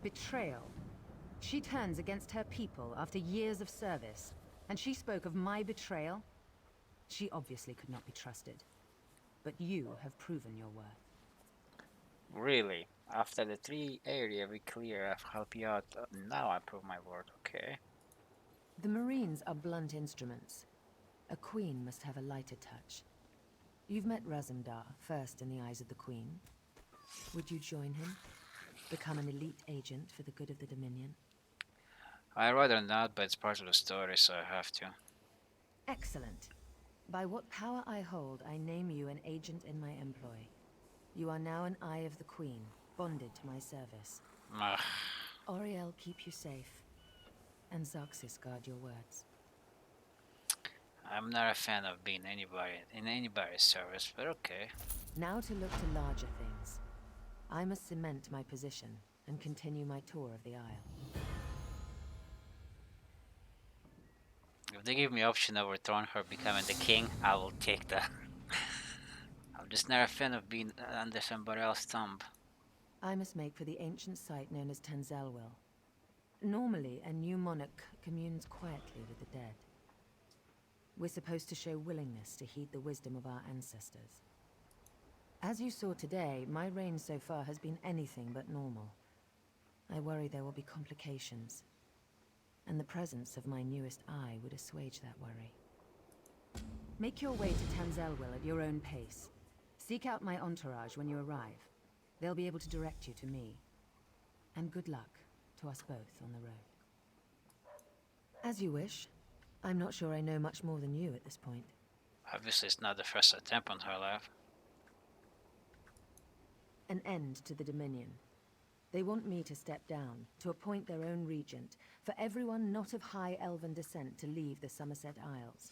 Betrayal. She turns against her people after years of service, and she spoke of my betrayal? She obviously could not be trusted. But you have proven your worth. Really? After the 3 area we clear, I've helped you out. Now I prove my word, okay? The Marines are blunt instruments. A queen must have a lighter touch. You've met Razumdar, first in the eyes of the Queen. Would you join him? Become an elite agent for the good of the Dominion? I'd rather not, but it's part of the story, so I have to. Excellent. By what power I hold, I name you an agent in my employ. You are now an Eye of the Queen, bonded to my service. Ugh. Auriel keep you safe, and Zarxis guard your words. I'm not a fan of being in anybody's service, but okay. Now to look to larger things. I must cement my position and continue my tour of the Isle. If they give me option of overthrowing her becoming the king, I will take that. I'm just not a fan of being under somebody else's thumb. I must make for the ancient site known as Tanzelwil. Normally, a new monarch communes quietly with the dead. We're supposed to show willingness to heed the wisdom of our ancestors. As you saw today, my reign so far has been anything but normal. I worry there will be complications, and the presence of my newest eye would assuage that worry. Make your way to Tanzelwil at your own pace. Seek out my entourage when you arrive. They'll be able to direct you to me. And good luck to us both on the road. As you wish. I'm not sure I know much more than you at this point. Obviously, it's not the first attempt on her life. An end to the Dominion. They want me to step down, to appoint their own regent, for everyone not of high elven descent to leave the Somerset Isles.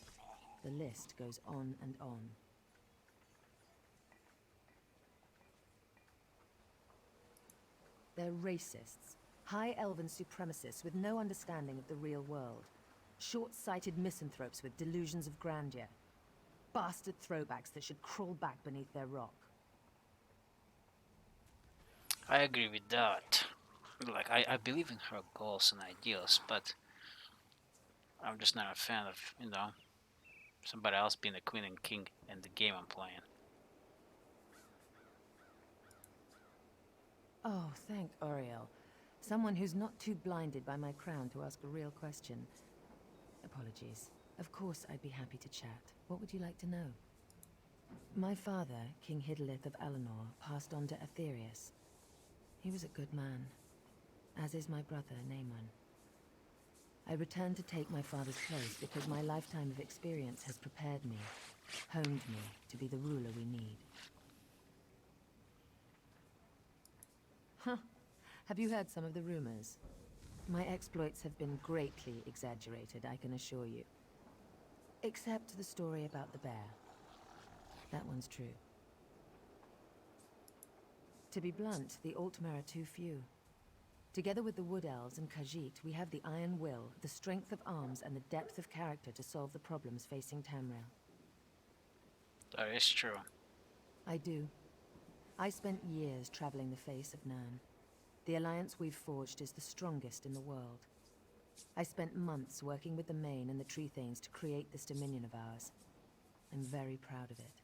The list goes on and on. They're racists, high elven supremacists with no understanding of the real world. Short-sighted misanthropes with delusions of grandeur. Bastard throwbacks that should crawl back beneath their rock. I agree with that. Like, I believe in her goals and ideals, but I'm just not a fan of, somebody else being the queen and king in the game I'm playing. Oh, thank Auriel. Someone who's not too blinded by my crown to ask a real question. Apologies. Of course I'd be happy to chat. What would you like to know? My father, King Hidalith of Alinor, passed on to Aetherius. He was a good man, as is my brother, Naaman. I returned to take my father's place because my lifetime of experience has prepared me, honed me to be the ruler we need. Huh. Have you heard some of the rumors? My exploits have been greatly exaggerated, I can assure you. Except the story about the bear. That one's true. To be blunt, the Altmer are too few. Together with the Wood Elves and Khajiit, we have the iron will, the strength of arms, and the depth of character to solve the problems facing Tamriel. That is true. I do. I spent years traveling the face of Nan. The alliance we've forged is the strongest in the world. I spent months working with the Main and the Tree Thanes to create this dominion of ours. I'm very proud of it.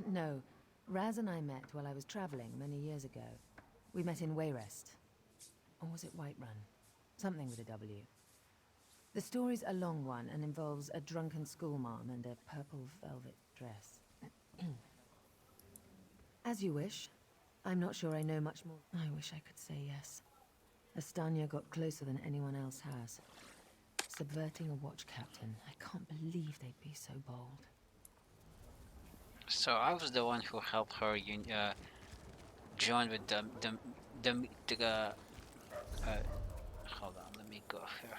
No, Raz and I met while I was traveling many years ago. We met in Wayrest. Or was it Whiterun? Something with a W. The story's a long one and involves a drunken schoolmarm and a purple velvet dress. As you wish. I'm not sure I know much more. I wish I could say yes. Astanya got closer than anyone else has. Subverting a watch captain. I can't believe they'd be so bold. So I was the one who helped her join with hold on, let me go here.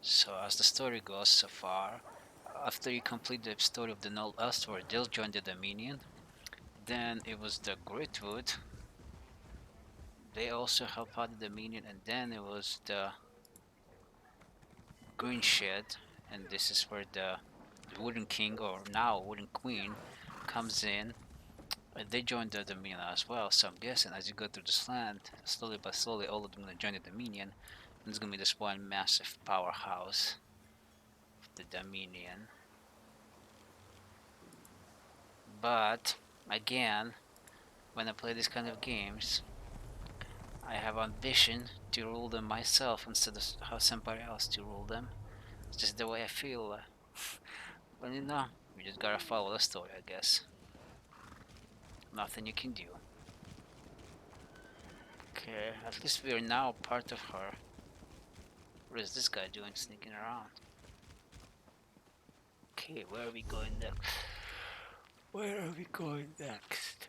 So as the story goes so far, after you complete the story of the Null Elstward, they'll join the Dominion. Then it was the Gritwood. They also help out the Dominion, and then it was the Green Shed, and this is where the Wooden King, or now Wooden Queen, comes in. They join the Dominion as well, so I'm guessing as you go through this land, slowly but slowly, all of them are going to join the Dominion, and it's going to be this one massive powerhouse of the Dominion. But, again, when I play these kind of games, I have ambition to rule them myself instead of have somebody else to rule them. It's just the way I feel. But you know, you just gotta follow the story, I guess. Nothing you can do. Okay, at least we are now part of her. What is this guy doing sneaking around? Okay, where are we going next? Where are we going next?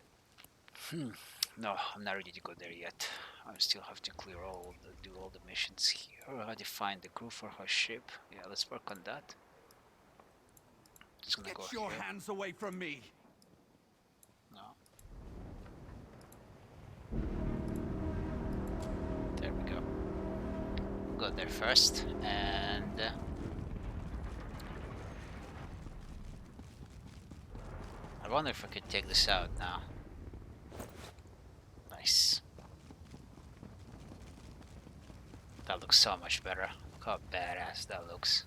No, I'm not ready to go there yet. I still have to clear do all the missions here. How to find the crew for her ship. Yeah, let's work on that. Just gonna Get go your here. hands away from me! No. There we go. Go there first, and I wonder if I could take this out now. Nice. That looks so much better. Look how badass that looks.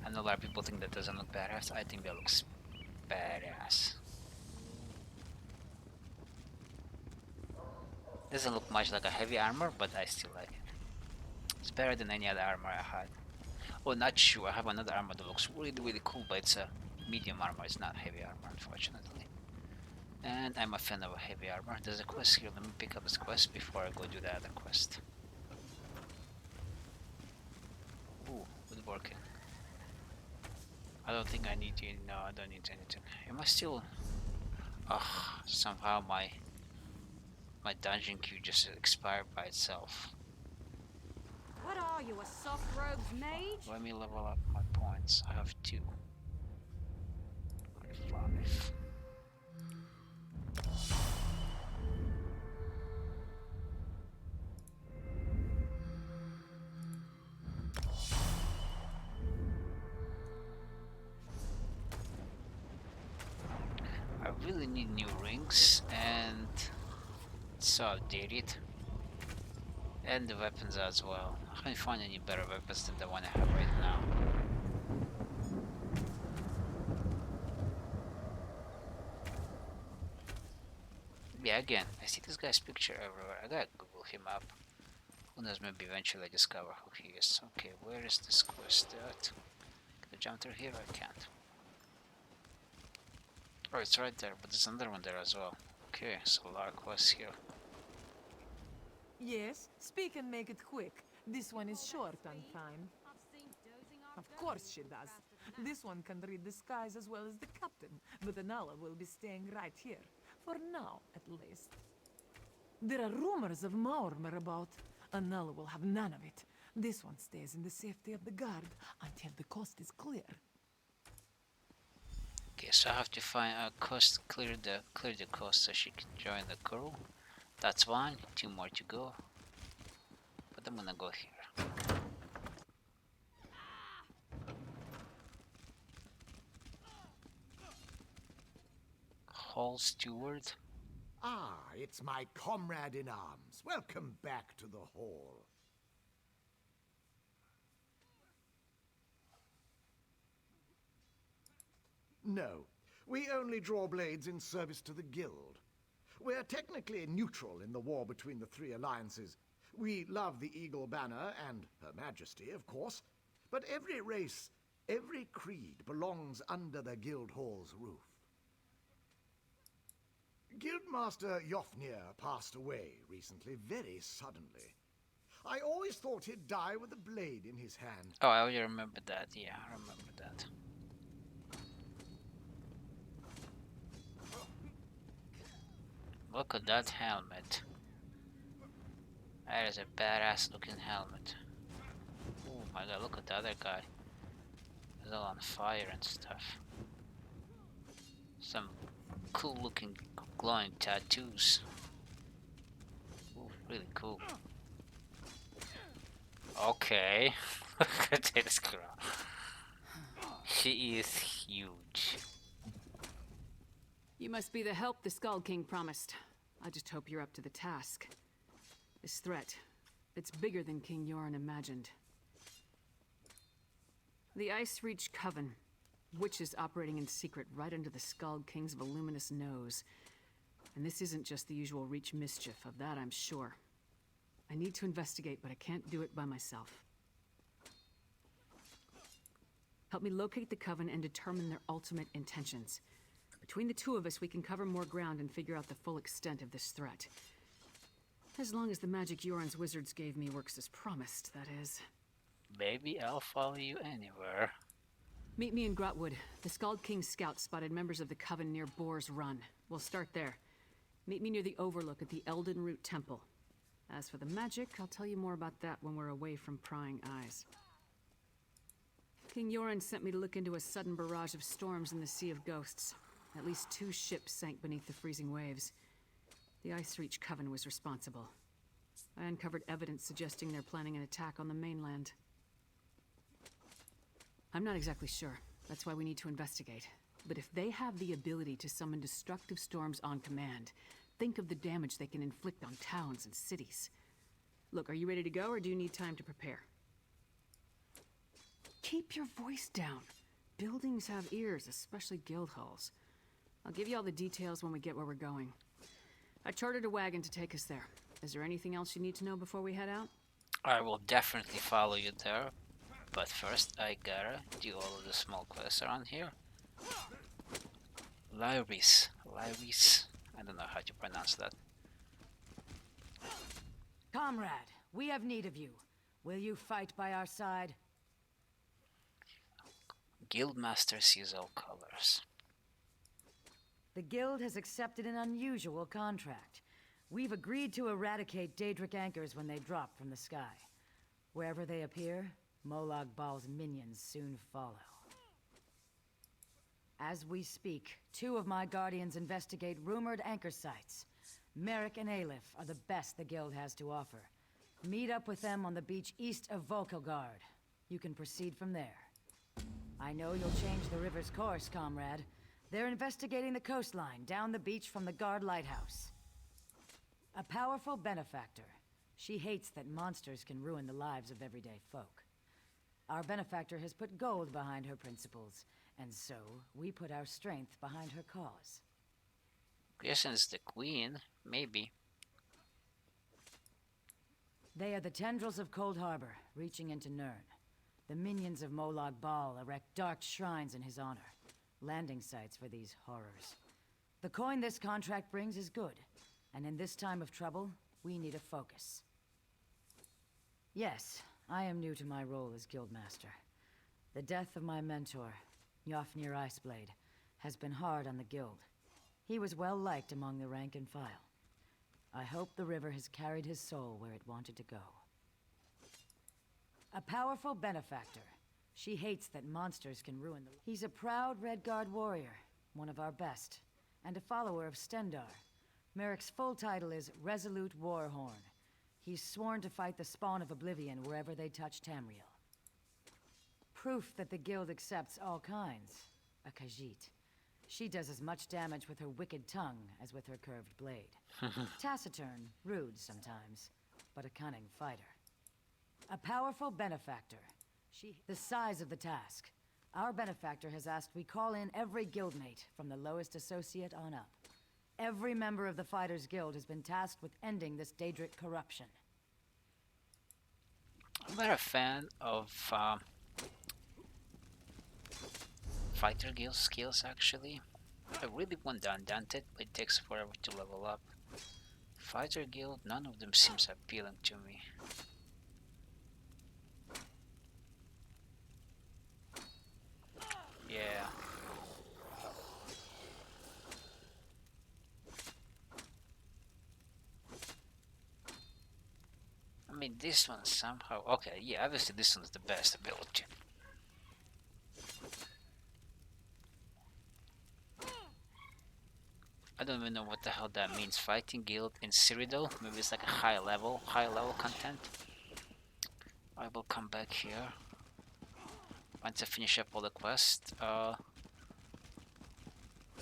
I know a lot of people think that doesn't look badass. I think that looks badass. Doesn't look much like a heavy armor, but I still like it. It's better than any other armor I had. Oh, not sure. I have another armor that looks really, really cool, but it's a medium armor. It's not heavy armor, unfortunately. And I'm a fan of a heavy armor. There's a quest here. Let me pick up this quest before I go do the other quest. Ooh, woodworking. I don't think I need to. No, I don't need anything. Am I still? Ugh, somehow my dungeon queue just expired by itself. What are you, a soft robes mage? Let me level up my points. I have 2. 5. I really need new rings, and it's so outdated. And the weapons as well. I can't find any better weapons than the one I have right now. Yeah, again, I see this guy's picture everywhere. I gotta Google him up. Who knows, maybe eventually I discover who he is. Okay, where is this quest at? Can I jump through here? I can't. Oh, it's right there, but there's another one there as well. Okay, so a lot of quests here. Yes, speak and make it quick. This one is short on time. Of course she does. This one can read the skies as well as the captain, but Anala will be staying right here. For now, at least. There are rumors of Maormer about. Anala will have none of it. This one stays in the safety of the guard until the coast is clear. Okay, so I have to find a coast, clear the coast so she can join the crew. That's one. 2 more to go. But I'm gonna go here. Hall Steward. Ah, it's my comrade in arms. Welcome back to the hall. No, we only draw blades in service to the guild. We're technically neutral in the war between the 3 alliances. We love the Eagle Banner and Her Majesty, of course, but every race, every creed belongs under the guild hall's roof. Guildmaster Yofnir passed away recently, very suddenly. I always thought he'd die with a blade in his hand. Oh, I already remember that. Yeah, I remember that. Look at that helmet. That is a badass looking helmet. Oh my god, look at the other guy. It's all on fire and stuff. Some cool looking glowing tattoos. Ooh, really cool. Okay. Look at this girl. She is huge. You must be the help the Skull King promised. I just hope you're up to the task. This threat, it's bigger than King Yoren imagined. The Ice Reach Coven. Witches operating in secret right under the Skull King's voluminous nose. And this isn't just the usual Reach mischief, of that I'm sure. I need to investigate, but I can't do it by myself. Help me locate the Coven and determine their ultimate intentions. Between the two of us, we can cover more ground and figure out the full extent of this threat. As long as the magic Yoren's wizards gave me works as promised, that is. Maybe I'll follow you anywhere. Meet me in Grotwood. The Skald King's scouts spotted members of the Coven near Boar's Run. We'll start there. Meet me near the overlook at the Elden Root Temple. As for the magic, I'll tell you more about that when we're away from prying eyes. King Yoren sent me to look into a sudden barrage of storms in the Sea of Ghosts. At least 2 ships sank beneath the freezing waves. The Ice Reach Coven was responsible. I uncovered evidence suggesting they're planning an attack on the mainland. I'm not exactly sure. That's why we need to investigate. But if they have the ability to summon destructive storms on command, think of the damage they can inflict on towns and cities. Look, are you ready to go, or do you need time to prepare? Keep your voice down. Buildings have ears, especially guild halls. I'll give you all the details when we get where we're going. I chartered a wagon to take us there. Is there anything else you need to know before we head out? I will definitely follow you there. But first, I gotta do all of the small quests around here. Lyris. I don't know how to pronounce that. Comrade, we have need of you. Will you fight by our side? Guildmaster sees all colors. The Guild has accepted an unusual contract. We've agreed to eradicate Daedric anchors when they drop from the sky. Wherever they appear, Molag Bal's minions soon follow. As we speak, 2 of my guardians investigate rumored anchor sites. Merrick and Aleph are the best the Guild has to offer. Meet up with them on the beach east of Volkogard. You can proceed from there. I know you'll change the river's course, comrade. They're investigating the coastline down the beach from the Guard Lighthouse. A powerful benefactor. She hates that monsters can ruin the lives of everyday folk. Our benefactor has put gold behind her principles, and so we put our strength behind her cause. Guessing it's the Queen, maybe. They are the tendrils of Cold Harbor, reaching into Nirn. The minions of Molag Bal erect dark shrines in his honor, landing sites for these horrors. The coin this contract brings is good, and in this time of trouble, we need a focus. Yes, I am new to my role as Guildmaster. The death of my mentor, Yofnir Iceblade, has been hard on the Guild. He was well liked among the rank and file. I hope the river has carried his soul where it wanted to go. A powerful benefactor. She hates that monsters can ruin the... He's a proud Redguard warrior, one of our best, and a follower of Stendar. Merrick's full title is Resolute Warhorn. He's sworn to fight the spawn of Oblivion wherever they touch Tamriel. Proof that the Guild accepts all kinds. A Khajiit. She does as much damage with her wicked tongue as with her curved blade. Taciturn, rude sometimes, but a cunning fighter. A powerful benefactor. The size of the task. Our benefactor has asked we call in every guildmate, from the lowest associate on up. Every member of the Fighters Guild has been tasked with ending this Daedric corruption. I'm not a fan of fighter guild skills, actually. I really want the Undaunted, but it takes forever to level up. Fighter guild, none of them seems appealing to me. Yeah. I mean, this one somehow... Okay, yeah, obviously this one's the best ability. I don't even know what the hell that means. Fighting guild in Cyrodiil? Maybe it's like a high level content. I will come back here once I finish up all the quests.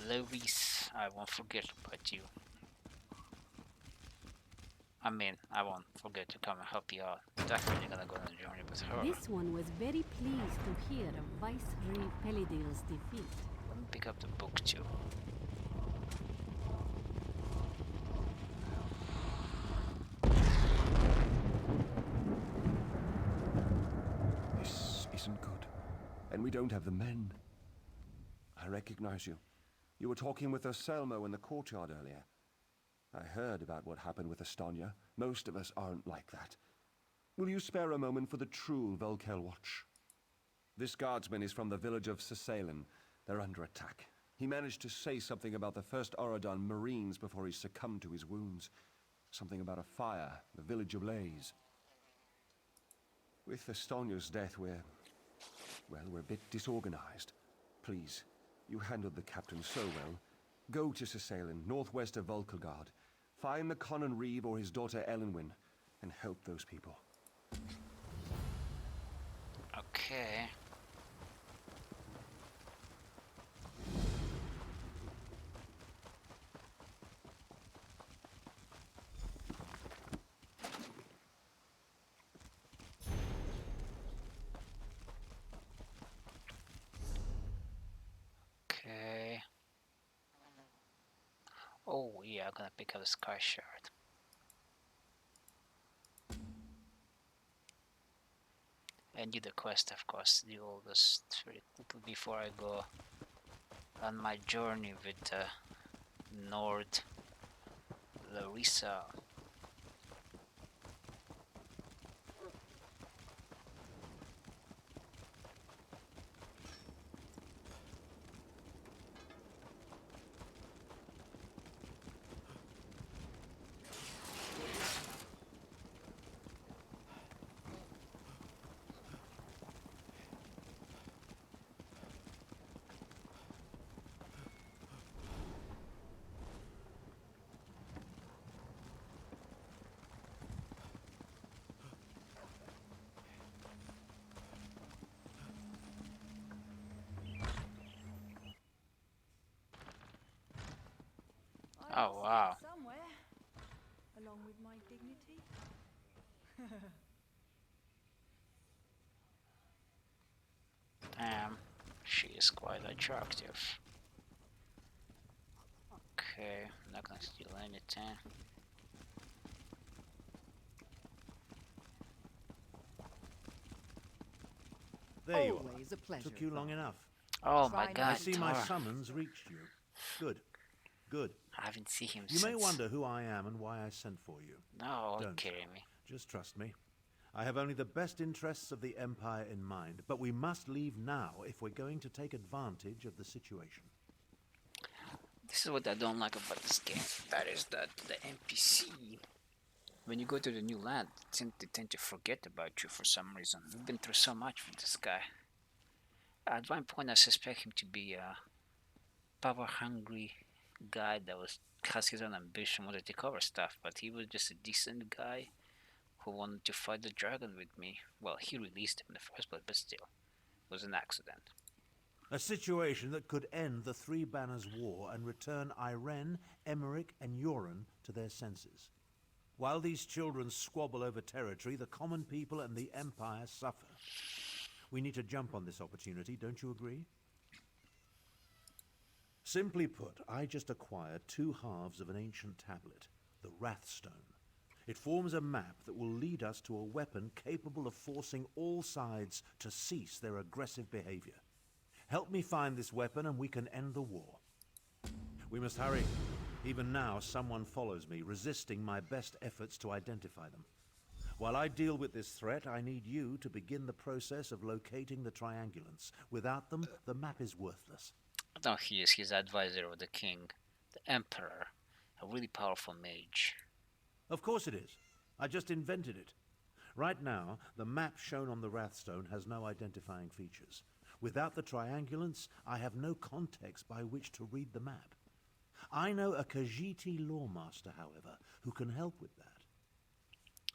Louise, I won't forget about you. I mean, I won't forget to come and help you out. Definitely gonna go on a journey with her. This one was very pleased to hear of Viceroy Pelidil's defeat. Let me pick up the book too. This isn't good. And we don't have the men. I recognize you. You were talking with Selmo in the courtyard earlier. I heard about what happened with Estonia. Most of us aren't like that. Will you spare a moment for the true Volkel watch? This guardsman is from the village of Sisalen. They're under attack. He managed to say something about the first Auridon Marines before he succumbed to his wounds. Something about a fire, the village ablaze. With Estonia's death, we're a bit disorganized. Please, you handled the captain so well. Go to Sisalen, northwest of Volkelgard. Find the Conan Reeve or his daughter Elenwyn, and help those people. Okay. Okay. Oh yeah, I'm gonna pick up the Sky Shard. And do the quest, of course. Do all this very quickly before I go on my journey with Nord Larissa. Oh wow. Somewhere, along with my dignity. Damn, she is quite attractive. Okay, I'm not gonna steal anything. There you Always are. a pleasure, Took you long enough. Oh my god, I see my Tor. summons reached you. Good. Good. I haven't seen him You since. may wonder who I am and why I sent for you. No, you're Don't. kidding me. Just trust me. I have only the best interests of the Empire in mind, but we must leave now if we're going to take advantage of the situation. This is what I don't like about this game. That is that the NPC, when you go to the new land, they tend to forget about you for some reason. We've been through so much with this guy. At one point, I suspect him to be a power-hungry guy that has his own ambition, wanted to cover stuff, but he was just a decent guy who wanted to fight the dragon with me. Well, he released him in the first place, but still, it was an accident. A situation that could end the Three Banners War and return Irene, Emmerich, and Joran to their senses. While these children squabble over territory, the common people and the Empire suffer. We need to jump on this opportunity, don't you agree? Simply put, I just acquired 2 halves of an ancient tablet, the Wrathstone. It forms a map that will lead us to a weapon capable of forcing all sides to cease their aggressive behavior. Help me find this weapon and we can end the war. We must hurry. Even now, someone follows me, resisting my best efforts to identify them. While I deal with this threat, I need you to begin the process of locating the triangulants. Without them, the map is worthless. No, he is. He's advisor of the king, the emperor, a really powerful mage. Of course it is. I just invented it. Right now, the map shown on the Wrathstone has no identifying features. Without the triangulants, I have no context by which to read the map. I know a Khajiiti lawmaster, however, who can help with that.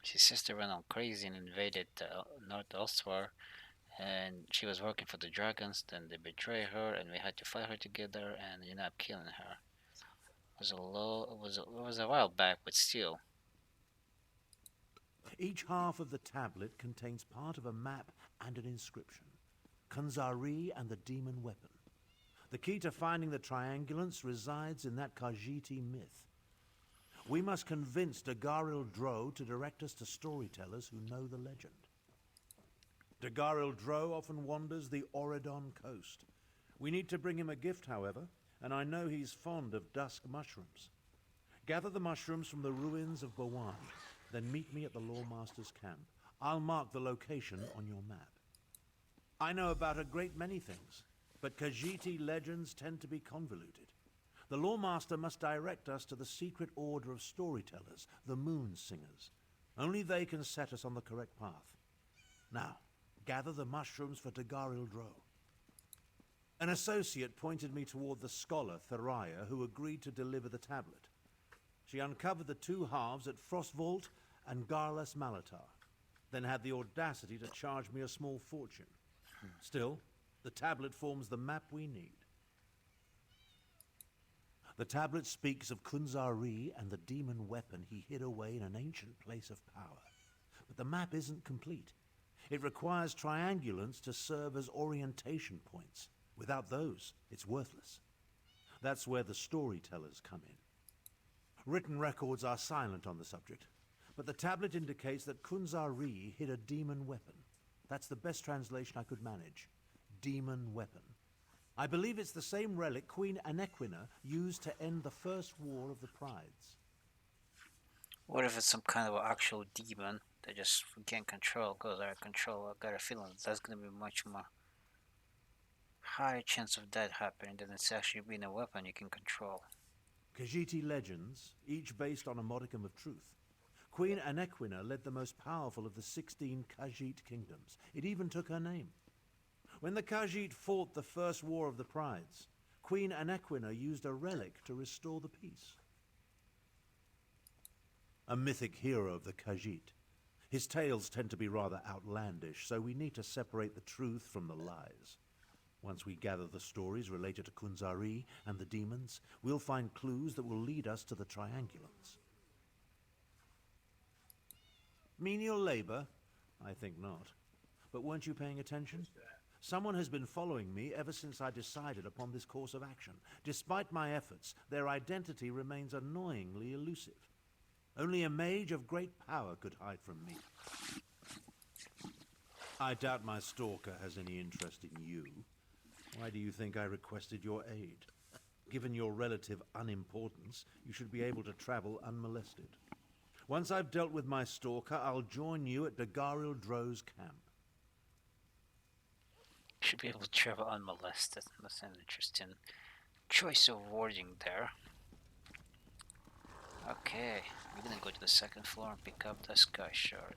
His sister went all crazy and invaded North Elsewhere, and she was working for the dragons. Then they betrayed her, and we had to fight her together, and ended up killing her. It was a while back, but still. Each half of the tablet contains part of a map and an inscription. Kunzari and the demon weapon. The key to finding the triangulants resides in that Khajiiti myth. We must convince Dagharil Dro to direct us to storytellers who know the legend. Dagharil Dro often wanders the Auridon coast. We need to bring him a gift, however, and I know he's fond of dusk mushrooms. Gather the mushrooms from the ruins of Bawan, then meet me at the Lawmaster's camp. I'll mark the location on your map. I know about a great many things, but Khajiiti legends tend to be convoluted. The Lawmaster must direct us to the secret order of storytellers, the Moon Singers. Only they can set us on the correct path. Now, gather the mushrooms for Dagharil Dro. An associate pointed me toward the scholar, Thariah, who agreed to deliver the tablet. She uncovered the two halves at Frostvault and Garlas Malatar, then had the audacity to charge me a small fortune. Still, the tablet forms the map we need. The tablet speaks of Kunzari and the demon weapon he hid away in an ancient place of power. But the map isn't complete. It requires triangulants to serve as orientation points. Without those, it's worthless. That's where the storytellers come in. Written records are silent on the subject, but the tablet indicates that Kunzari hid a demon weapon. That's the best translation I could manage. Demon weapon. I believe it's the same relic Queen Anequina used to end the First War of the Prides. What if it's some kind of actual demon that just we can't control, goes out of control? I got a feeling that's going to be much more higher chance of that happening than it's actually being a weapon you can control. Khajiiti legends, each based on a modicum of truth. Queen Anequina led the most powerful of the 16 Khajiit kingdoms. It even took her name. When the Khajiit fought the First War of the Prides, Queen Anequina used a relic to restore the peace. A mythic hero of the Khajiit. His tales tend to be rather outlandish, so we need to separate the truth from the lies. Once we gather the stories related to Kunzari and the demons, we'll find clues that will lead us to the triangulants. Menial labor? I think not. But weren't you paying attention? Someone has been following me ever since I decided upon this course of action. Despite my efforts, their identity remains annoyingly elusive. Only a mage of great power could hide from me. I doubt my stalker has any interest in you. Why do you think I requested your aid? Given your relative unimportance, you should be able to travel unmolested. Once I've dealt with my stalker, I'll join you at Dagharil Dro's camp. Should be able to travel unmolested. That's an interesting choice of wording there. Okay, we're gonna go to the second floor and pick up the sky shard.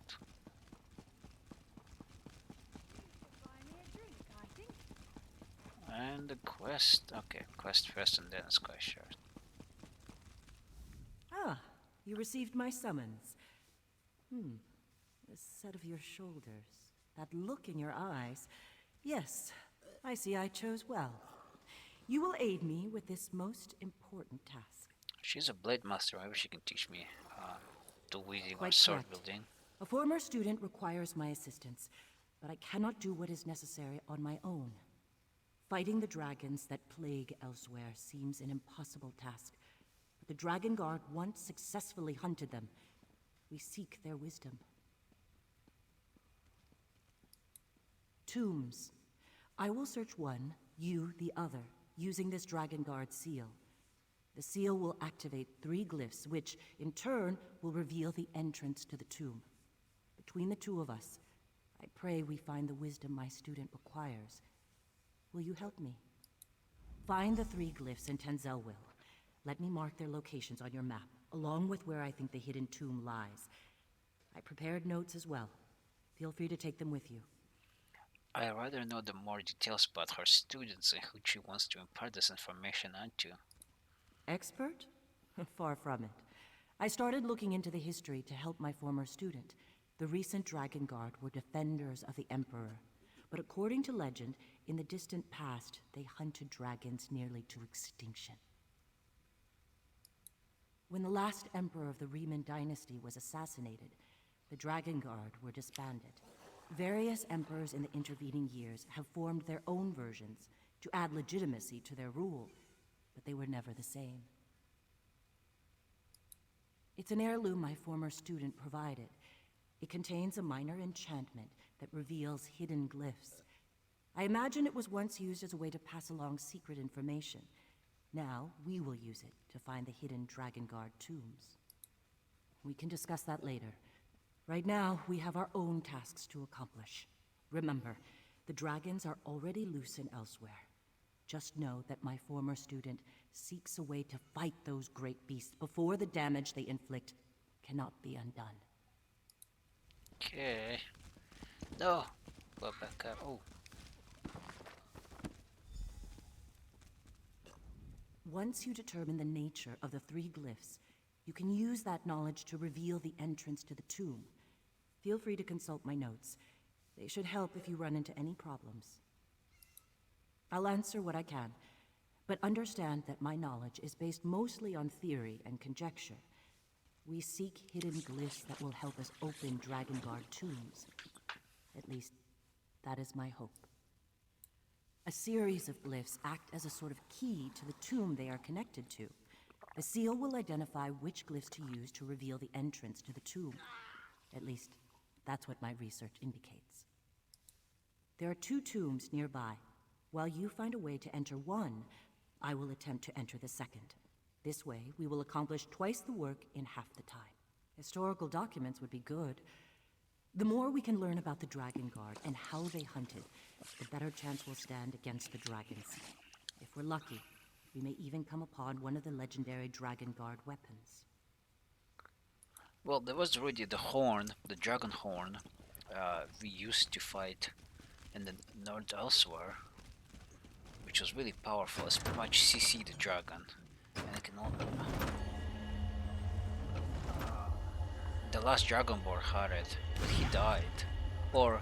And the quest. Okay, quest first and then sky shard. Ah, you received my summons. The set of your shoulders, that look in your eyes. Yes, I see I chose well. You will aid me with this most important task. She's a blade master. Maybe she can teach me the wielding or Quite sword correct. building. A former student requires my assistance, but I cannot do what is necessary on my own. Fighting the dragons that plague elsewhere seems an impossible task, but the Dragon Guard once successfully hunted them. We seek their wisdom. Tombs. I will search one, you the other, using this Dragon Guard seal. The seal will activate 3 glyphs, which, in turn, will reveal the entrance to the tomb. Between the two of us, I pray we find the wisdom my student requires. Will you help me? Find the 3 glyphs in Tanzelwil. Let me mark their locations on your map, along with where I think the hidden tomb lies. I prepared notes as well. Feel free to take them with you. I'd rather know the more details about her students and who she wants to impart this information onto. Expert? Far from it. I started looking into the history to help my former student. The recent Dragon Guard were defenders of the Emperor. But according to legend, in the distant past, they hunted dragons nearly to extinction. When the last Emperor of the Riemann dynasty was assassinated, the Dragon Guard were disbanded. Various emperors in the intervening years have formed their own versions to add legitimacy to their rule, but they were never the same. It's an heirloom my former student provided. It contains a minor enchantment that reveals hidden glyphs. I imagine it was once used as a way to pass along secret information. Now, we will use it to find the hidden Dragon Guard tombs. We can discuss that later. Right now, we have our own tasks to accomplish. Remember, the dragons are already loose and elsewhere. Just know that my former student seeks a way to fight those great beasts before the damage they inflict cannot be undone. Okay. No! Go back up. Oh. Once you determine the nature of the 3 glyphs, you can use that knowledge to reveal the entrance to the tomb. Feel free to consult my notes. They should help if you run into any problems. I'll answer what I can, but understand that my knowledge is based mostly on theory and conjecture. We seek hidden glyphs that will help us open Dragon Guard tombs. At least, that is my hope. A series of glyphs act as a sort of key to the tomb they are connected to. The seal will identify which glyphs to use to reveal the entrance to the tomb. At least, that's what my research indicates. There are 2 tombs nearby. While you find a way to enter one, I will attempt to enter the second. This way, we will accomplish twice the work in half the time. Historical documents would be good. The more we can learn about the Dragon Guard and how they hunted, the better chance we'll stand against the dragons. If we're lucky, we may even come upon one of the legendary Dragon Guard weapons. Well, there was already the horn, the dragon horn, we used to fight in the north elsewhere, which was really powerful. It's pretty much CC the dragon, and it can all. The last Dragonborn had it, but he died, or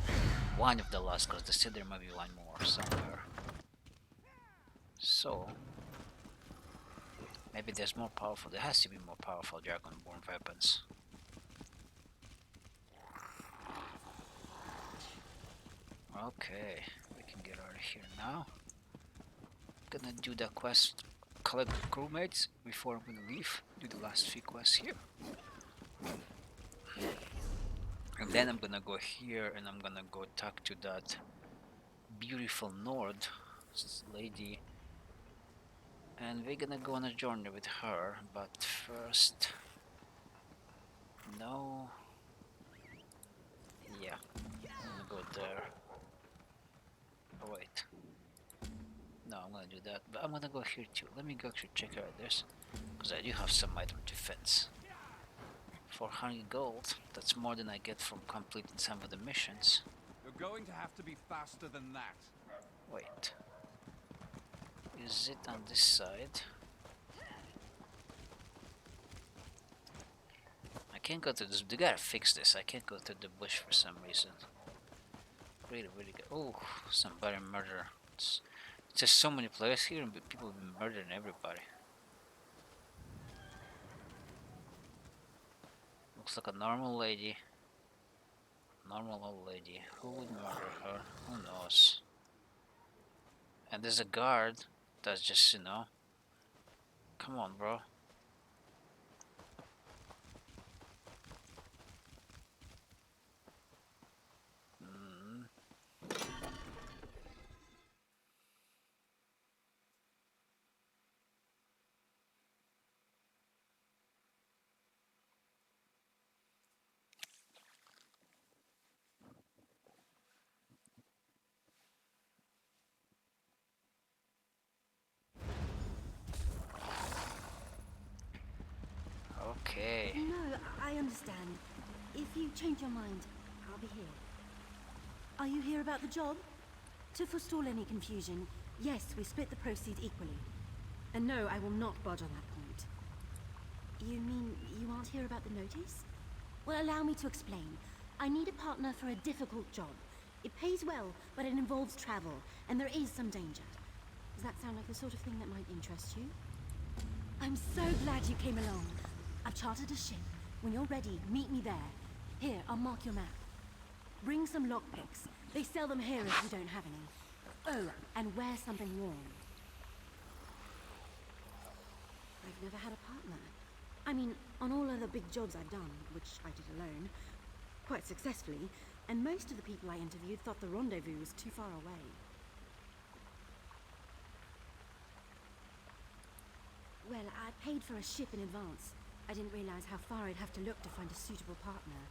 one of the last, because they said there might be one more somewhere. So maybe there's more powerful. There has to be more powerful Dragonborn weapons. Okay, we can get out of here now. Gonna do the quest, collect the crewmates before I'm gonna leave. Do the last 3 quests here. And then I'm gonna go here and I'm gonna go talk to that beautiful Nord lady. And we're gonna go on a journey with her, but first... No... Yeah, I'm gonna go there. Oh wait. No, I'm gonna do that, but I'm gonna go here too. Let me go actually check out this, because I do have some item defense. 400 gold, that's more than I get from completing some of the missions. You're going to have to be faster than that. Wait. Is it on this side? I can't go to this. They gotta fix this. I can't go to the bush for some reason. Really good. Oh, somebody murder. It's just so many players here and people have been murdering everybody. Looks like a normal lady. Normal old lady. Who would murder her? Who knows? And there's a guard that's just, you know. Come on, bro. Okay. No, I understand. If you change your mind, I'll be here. Are you here about the job? To forestall any confusion, yes, we split the proceeds equally. And no, I will not budge on that point. You mean you aren't here about the notice? Well, allow me to explain. I need a partner for a difficult job. It pays well, but it involves travel, and there is some danger. Does that sound like the sort of thing that might interest you? I'm so glad you came along. I've chartered a ship. When you're ready, meet me there. Here, I'll mark your map. Bring some lockpicks. They sell them here if you don't have any. Oh, and wear something warm. I've never had a partner. I mean, on all other big jobs I've done, which I did alone, quite successfully, and most of the people I interviewed thought the rendezvous was too far away. Well, I paid for a ship in advance. I didn't realize how far I'd have to look to find a suitable partner.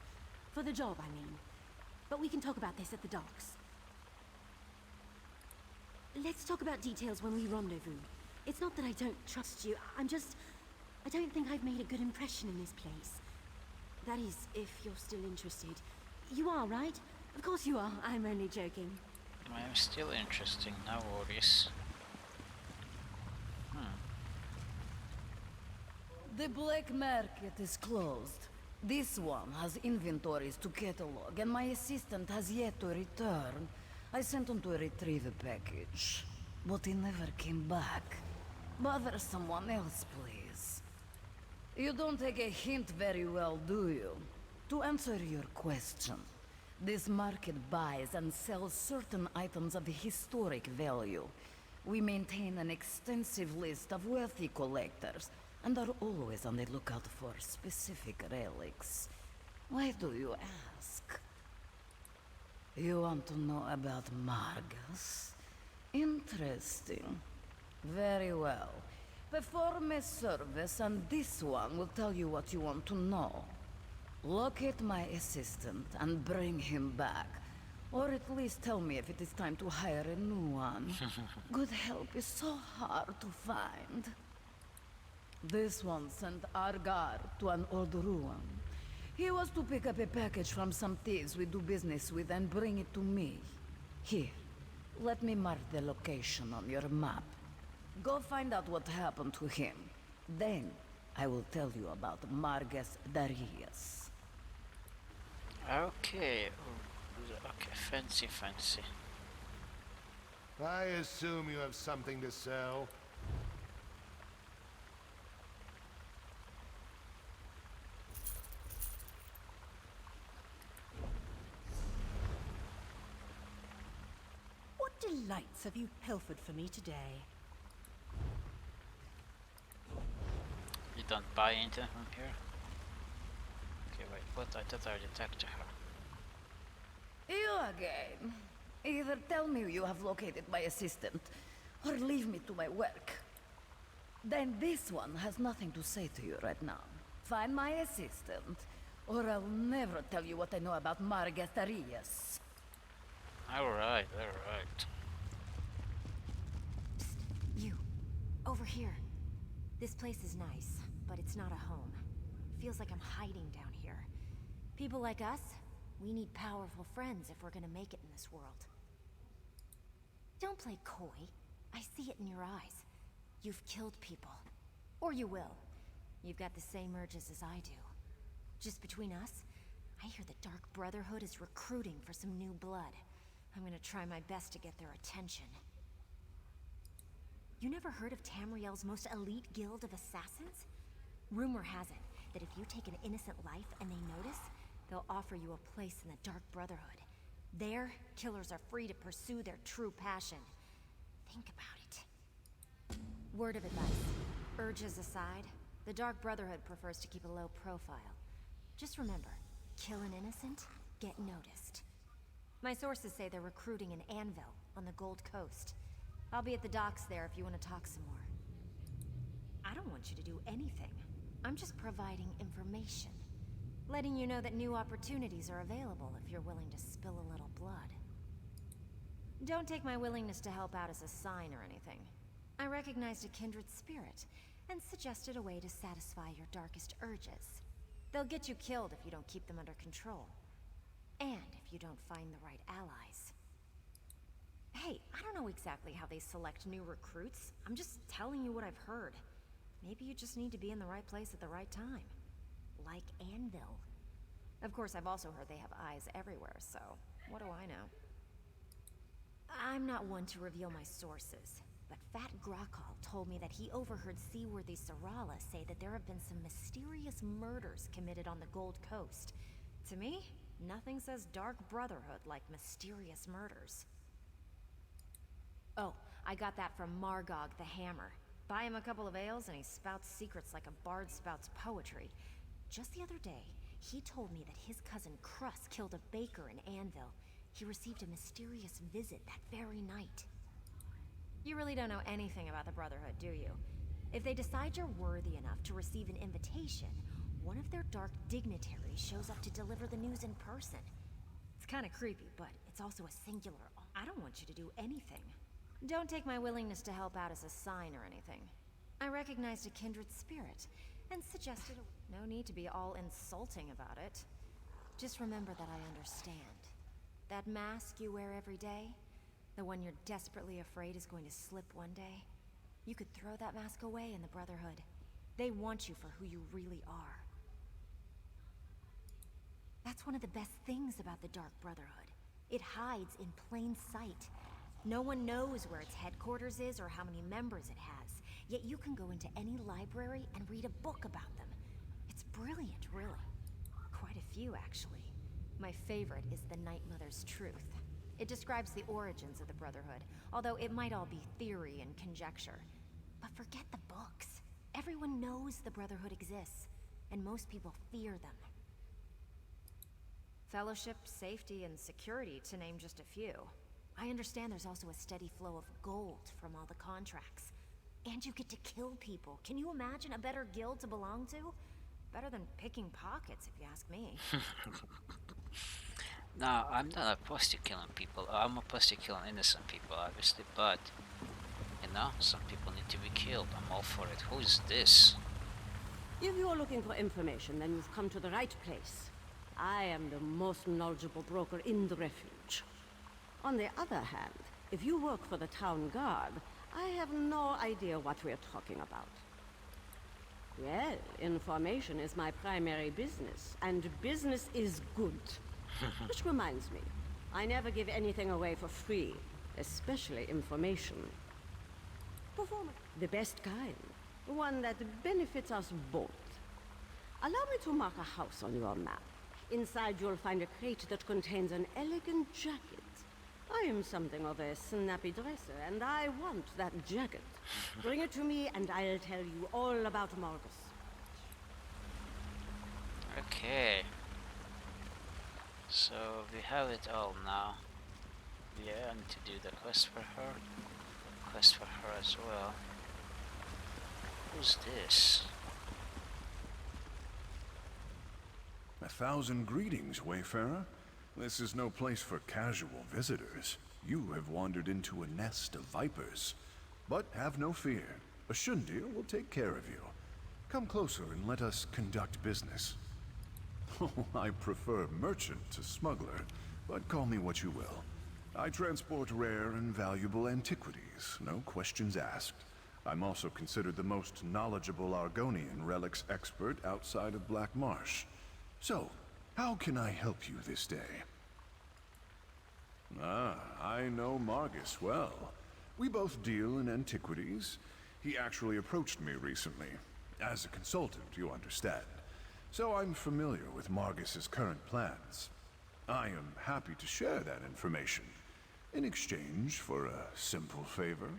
For the job, I mean. But we can talk about this at the docks. Let's talk about details when we rendezvous. It's not that I don't trust you, I don't think I've made a good impression in this place. That is, if you're still interested. You are, right? Of course you are. I'm only joking. I'm still interested, no worries. The black market is closed. This one has inventories to catalog, and my assistant has yet to return. I sent him to retrieve a package, but he never came back. Bother someone else, please. You don't take a hint very well, do you? To answer your question, this market buys and sells certain items of historic value. We maintain an extensive list of wealthy collectors, and are always on the lookout for specific relics. Why do you ask? You want to know about Margus? Interesting. Very well. Perform a service, and this one will tell you what you want to know. Locate my assistant and bring him back. Or at least tell me if it is time to hire a new one. Good help is so hard to find. This one sent Argar to an old ruin. He was to pick up a package from some thieves we do business with and bring it to me. Here, let me mark the location on your map. Go find out what happened to him. Then, I will tell you about Margus Darius. Okay. Okay, fancy. I assume you have something to sell. What delights have you pilfered for me today? You don't buy anything from here? Okay, wait, what? I thought I detected her. You again. Either tell me you have located my assistant, or leave me to my work. Then this one has nothing to say to you right now. Find my assistant, or I'll never tell you what I know about Margus Darius. Alright. You. Over here. This place is nice, but it's not a home. Feels like I'm hiding down here. People like us, we need powerful friends if we're gonna make it in this world. Don't play coy. I see it in your eyes. You've killed people. Or you will. You've got the same urges as I do. Just between us, I hear the Dark Brotherhood is recruiting for some new blood. I'm gonna try my best to get their attention. You never heard of Tamriel's most elite guild of assassins? Rumor has it that if you take an innocent life and they notice, they'll offer you a place in the Dark Brotherhood. There, killers are free to pursue their true passion. Think about it. Word of advice. Urges aside, the Dark Brotherhood prefers to keep a low profile. Just remember, kill an innocent, get noticed. My sources say they're recruiting in Anvil, on the Gold Coast. I'll be at the docks there if you want to talk some more. I don't want you to do anything. I'm just providing information. Letting you know that new opportunities are available if you're willing to spill a little blood. Don't take my willingness to help out as a sign or anything. I recognized a kindred spirit, and suggested a way to satisfy your darkest urges. They'll get you killed if you don't keep them under control. And if you don't find the right allies. Hey, I don't know exactly how they select new recruits. I'm just telling you what I've heard. Maybe you just need to be in the right place at the right time. Like Anvil. Of course, I've also heard they have eyes everywhere, so what do I know? I'm not one to reveal my sources, but Fat Grakal told me that he overheard Seaworthy Sarala say that there have been some mysterious murders committed on the Gold Coast. To me, nothing says Dark Brotherhood like mysterious murders. Oh, I got that from Margog the Hammer. Buy him a couple of ales and he spouts secrets like a bard spouts poetry. Just the other day, he told me that his cousin Crus killed a baker in Anvil. He received a mysterious visit that very night. You really don't know anything about the Brotherhood, do you? If they decide you're worthy enough to receive an invitation, one of their dark dignitaries shows up to deliver the news in person. It's kind of creepy, but it's also a singular. I don't want you to do anything. Don't take my willingness to help out as a sign or anything. I recognized a kindred spirit and suggested no need to be all insulting about it. Just remember that I understand. That mask you wear every day, the one you're desperately afraid is going to slip one day, you could throw that mask away in the Brotherhood. They want you for who you really are. That's one of the best things about the Dark Brotherhood. It hides in plain sight. No one knows where its headquarters is or how many members it has, yet you can go into any library and read a book about them. It's brilliant, really. Quite a few, actually. My favorite is The Night Mother's Truth. It describes the origins of the Brotherhood, although it might all be theory and conjecture. But forget the books. Everyone knows the Brotherhood exists, and most people fear them. Fellowship, safety, and security, to name just a few. I understand there's also a steady flow of gold from all the contracts. And you get to kill people. Can you imagine a better guild to belong to? Better than picking pockets, if you ask me. No, I'm not opposed to killing people. I'm opposed to killing innocent people, obviously, but you know, some people need to be killed. I'm all for it. Who is this? If you're looking for information, then you've come to the right place. I am the most knowledgeable broker in the refuge. On the other hand, if you work for the town guard, I have no idea what we're talking about. Well, information is my primary business, and business is good. Which reminds me, I never give anything away for free, especially information. The best kind, one that benefits us both. Allow me to mark a house on your map. Inside you'll find a crate that contains an elegant jacket. I am something of a snappy dresser, and I want that jacket. Bring it to me, and I'll tell you all about Margus. Okay. So we have it all now. Yeah, I need to do the quest for her. Quest for her as well. Who's this? 1,000 greetings, Wayfarer. This is no place for casual visitors. You have wandered into a nest of vipers. But have no fear. Ashundir will take care of you. Come closer and let us conduct business. Oh, I prefer merchant to smuggler, but call me what you will. I transport rare and valuable antiquities, no questions asked. I'm also considered the most knowledgeable Argonian relics expert outside of Black Marsh. So, how can I help you this day? Ah, I know Margus well. We both deal in antiquities. He actually approached me recently. As a consultant, you understand. So I'm familiar with Margus's current plans. I am happy to share that information in exchange for a simple favor.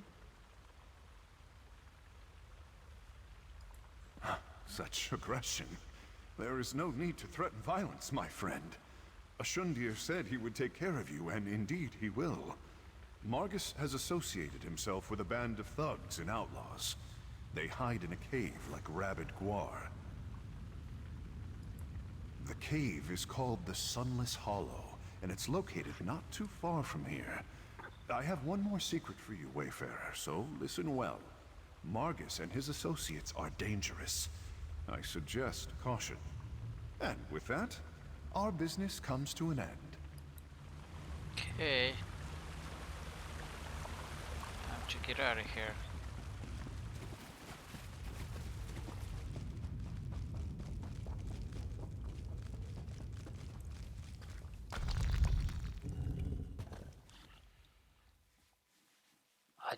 Such aggression. There is no need to threaten violence, my friend. Ashundir said he would take care of you, and indeed he will. Margus has associated himself with a band of thugs and outlaws. They hide in a cave like rabid guar. The cave is called the Sunless Hollow, and it's located not too far from here. I have one more secret for you, Wayfarer, so listen well. Margus and his associates are dangerous. I suggest caution. And with that, our business comes to an end. Okay. Time to get out of here.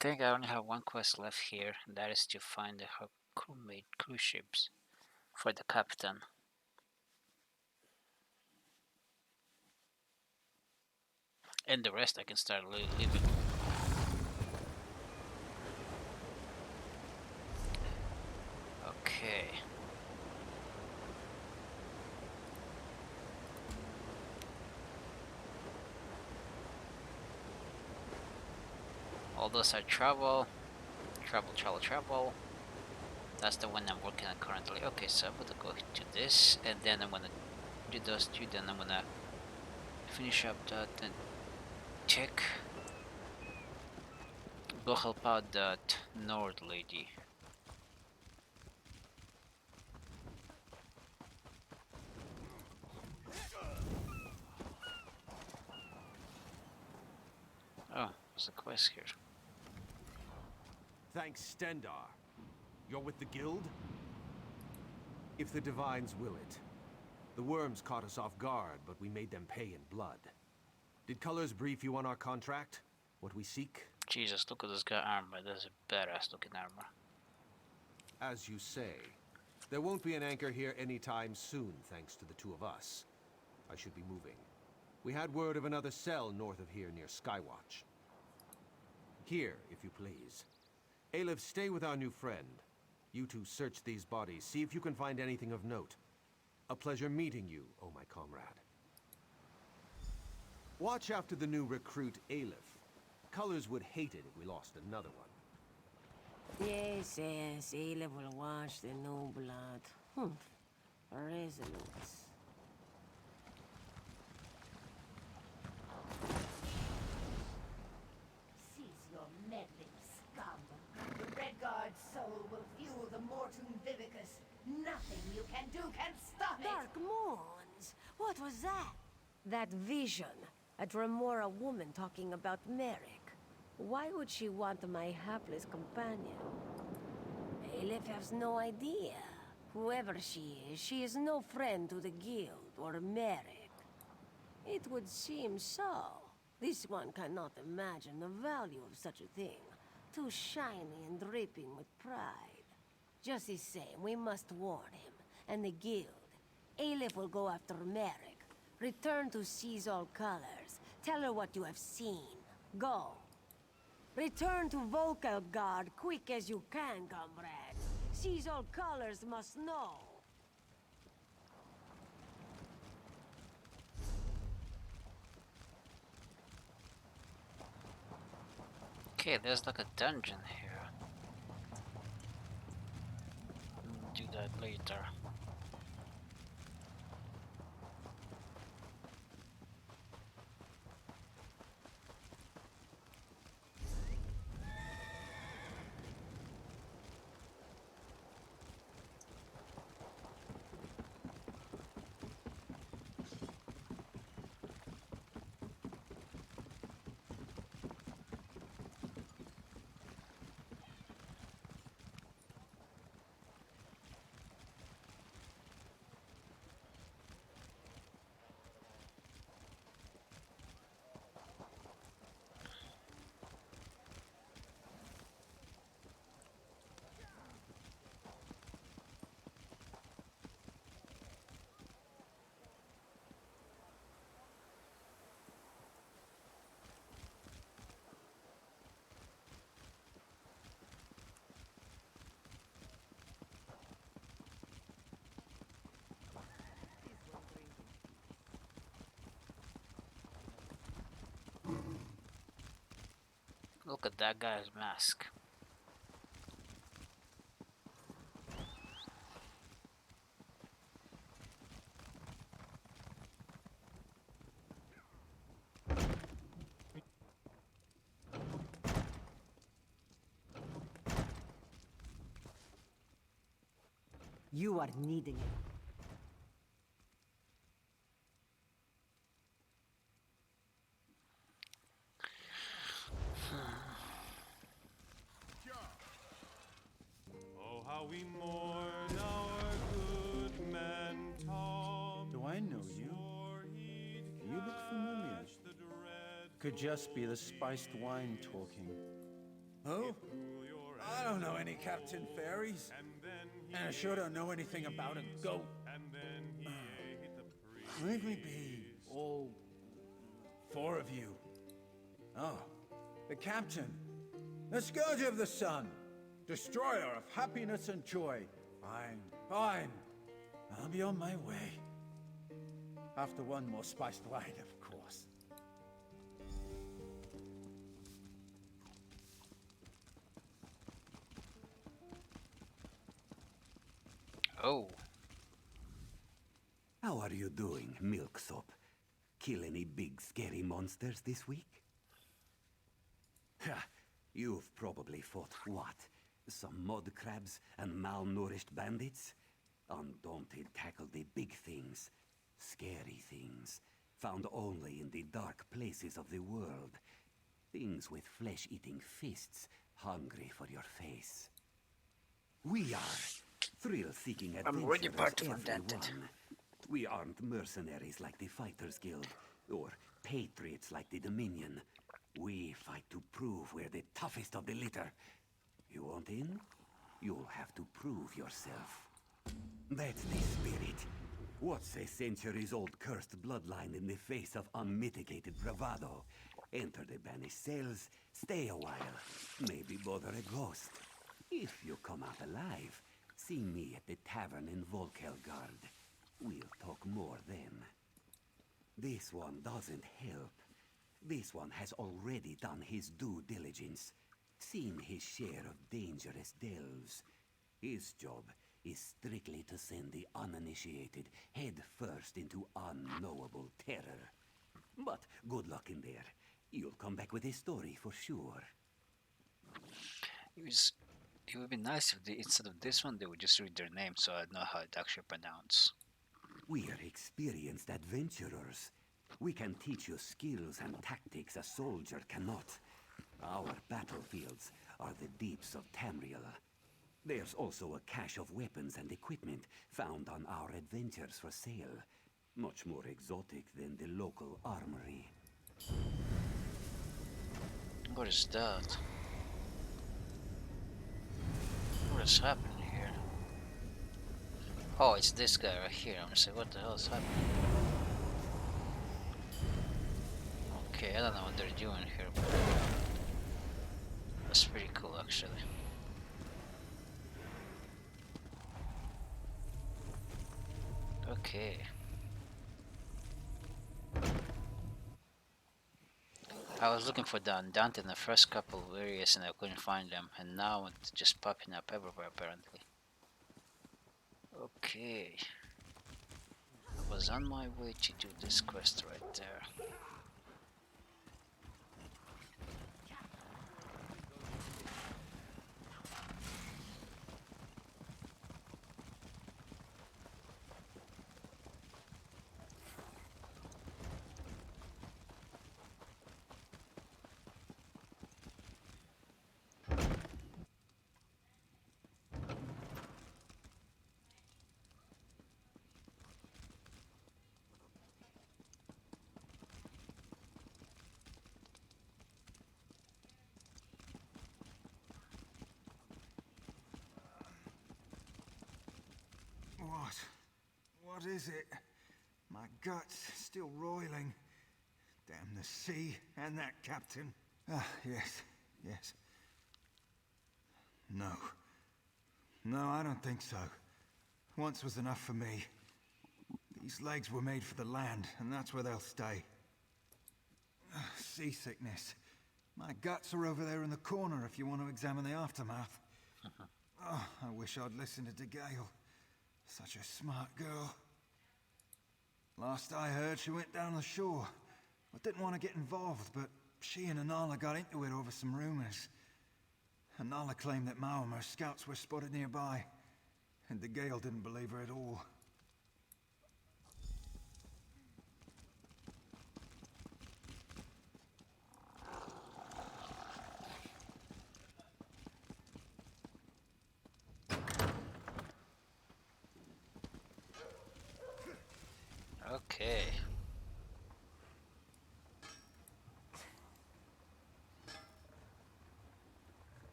think I only have one quest left here, and that is to find the crewmate cruise ships for the captain. And the rest I can start leaving. Okay. All those are travel. That's the one I'm working on currently. Okay, so I'm gonna go to this, and then I'm gonna do those two, then I'm gonna finish up that and check. Go help out that Nord lady. Oh, there's a quest here. Thanks, Stendar. You're with the guild? If the divines will it. The worms caught us off guard, but we made them pay in blood. Did Colors brief you on our contract? What we seek? Jesus, look at this guy armor. That's a badass looking armor. As you say, there won't be an anchor here anytime soon, thanks to the two of us. I should be moving. We had word of another cell north of here near Skywatch. Here, if you please. Aleph, stay with our new friend. You two search these bodies, see if you can find anything of note. A pleasure meeting you, oh my comrade. Watch after the new recruit, Aleph. Colors would hate it if we lost another one. Yes, yes, Aleph will watch the new blood. Resolute. Cease your meddling, scum. The Redguard's soul will fuel the Mortum Vivicus. Nothing you can do can stop it! Dark Moons! What was that? That vision. A Dremora woman talking about Merrick. Why would she want my hapless companion? Aleph has no idea. Whoever she is no friend to the guild or Merrick. It would seem so. This one cannot imagine the value of such a thing. Too shiny and dripping with pride. Just the same, we must warn him. And the guild. Aleph will go after Merrick. Return to seize all colors. Tell her what you have seen. Go. Return to Volkelgard quick as you can, comrade. Seize all colors must know. Okay, there's like a dungeon here. We'll do that later. Look at that guy's mask. You are needing it. Oh, how we mourn our good man Tom. Do I know you? You look familiar. Could just be the spiced wine talking. Who? I don't know any Captain Fairies. And I sure don't know anything about a goat. Leave me be, all 4 of you. Oh, the Captain. The Scourge of the Sun. Destroyer of happiness and joy. Fine, fine. I'll be on my way. After one more spiced wine, of course. Oh. How are you doing, Milksop? Kill any big scary monsters this week? Ha! You've probably fought what? Some mud crabs and malnourished bandits? Undaunted tackled the big things. Scary things. Found only in the dark places of the world. Things with flesh-eating fists, hungry for your face. We are thrill-seeking I'm already adventurers, part of everyone. Undaunted. We aren't mercenaries like the Fighters Guild, or patriots like the Dominion. We fight to prove we're the toughest of the litter. You want in? You'll have to prove yourself. That's the spirit. What's a centuries-old cursed bloodline in the face of unmitigated bravado? Enter the banished cells, stay a while, maybe bother a ghost. If you come out alive, see me at the tavern in Volkelgard. We'll talk more then. This one doesn't help. This one has already done his due diligence, seen his share of dangerous delves. His job is strictly to send the uninitiated head first into unknowable terror. But good luck in there. You'll come back with a story for sure. It would be nice if instead of this one, they would just read their name so I'd know how it actually pronounced. We're experienced adventurers. We can teach you skills and tactics a soldier cannot. Our battlefields are the deeps of Tamriel. There's also a cache of weapons and equipment found on our adventures for sale. Much more exotic than the local armory. What is that? What is happening here? Oh, it's this guy right here. I'm gonna say, what the hell is happening? Okay, I don't know what they're doing here, but that's pretty cool actually. Okay. I was looking for the Undaunted in the first couple of areas and I couldn't find them, and now it's just popping up everywhere apparently. Okay. I was on my way to do this quest right there. What is it? My gut's still roiling. Damn the sea and that captain. Ah, yes. No. No, I don't think so. Once was enough for me. These legs were made for the land, and that's where they'll stay. Seasickness. My guts are over there in the corner if you want to examine the aftermath. Oh, I wish I'd listened to Gale. Such a smart girl. Last I heard, she went down the shore. I didn't want to get involved, but she and Anala got into it over some rumors. Anala claimed that Maomer scouts were spotted nearby, and the Gale didn't believe her at all. Okay.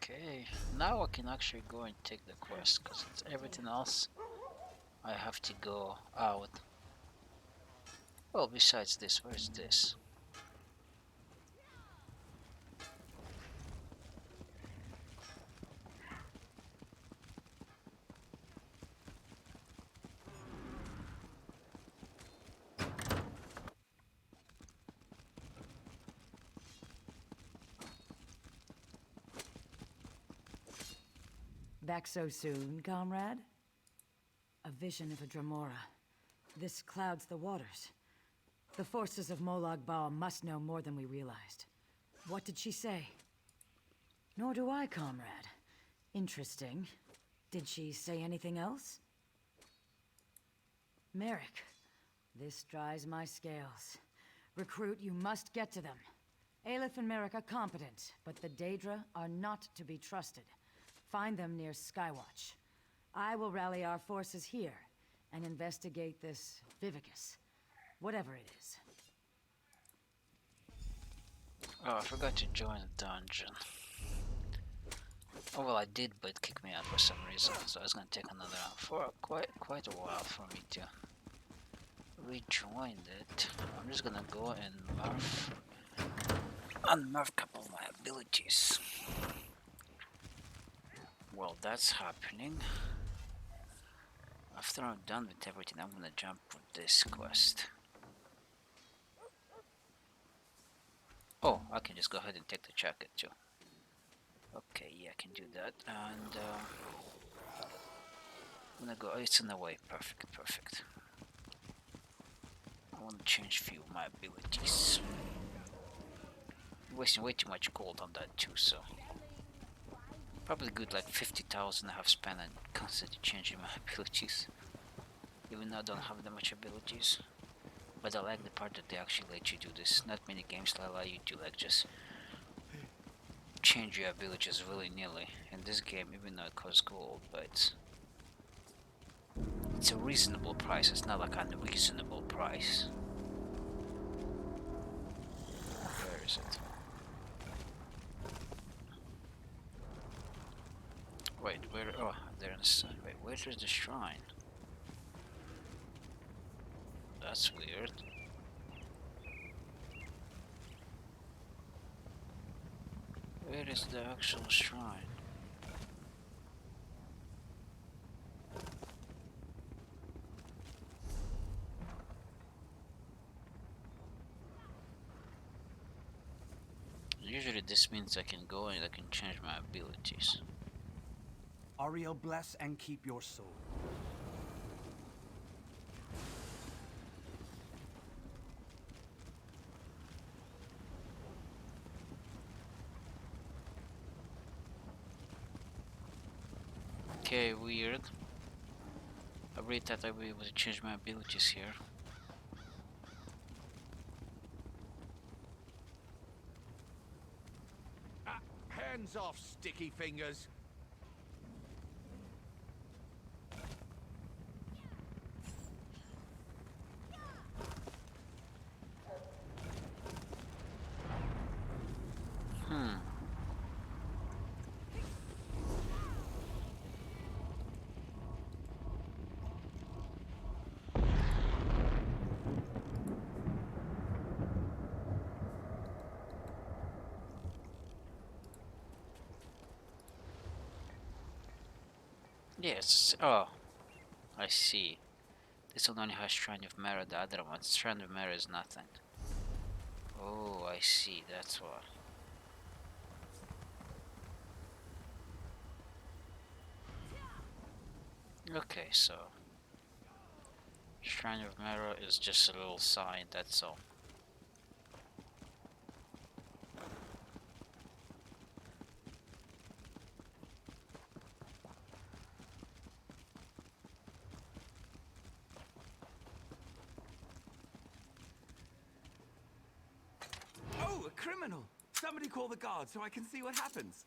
Okay, now I can actually go and take the quest, because it's everything else I have to go out. Well, besides this, where's this? Back so soon, comrade? A vision of a Dremora. This clouds the waters. The forces of Molag Bal must know more than we realized. What did she say? Nor do I, comrade. Interesting. Did she say anything else? Merrick, this dries my scales. Recruit, you must get to them. Aleph and Merrick are competent, but the Daedra are not to be trusted. Find them near Skywatch. I will rally our forces here and investigate this Vivicus, whatever it is. Oh, I forgot to join the dungeon. Oh well, I did, but it kicked me out for some reason, so it's gonna take another for quite a while for me to rejoin it. I'm just gonna go and unmurf a couple of my abilities. Well, that's happening. After I'm done with everything, I'm gonna jump for this quest. Oh, I can just go ahead and take the jacket too. Okay, yeah, I can do that. And I'm gonna go. Oh, it's in the way. Perfect, perfect. I want to change a few of my abilities. I'm wasting way too much gold on that too, so probably good like 50,000 I have spent on constantly changing my abilities. Even though I don't have that much abilities. But I like the part that they actually let you do this. Not many games allow you to like just change your abilities willy-nilly. In this game, even though it costs gold, but it's a reasonable price. It's not like an unreasonable price. Where is it? Wait, where? Oh, there in the sun. Wait, where is the shrine? That's weird. Where is the actual shrine? Usually this means I can go and I can change my abilities. Ariel, bless and keep your soul. Okay, weird. I really thought I'd be able to change my abilities here. Hands off, sticky fingers. Yes. Oh, I see. This one only has Shrine of Mara. The other one, Shrine of Mara, is nothing. Oh, I see. That's why. Okay, so Shrine of Mara is just a little sign. That's all. Oh, a criminal! Somebody call the guards so I can see what happens.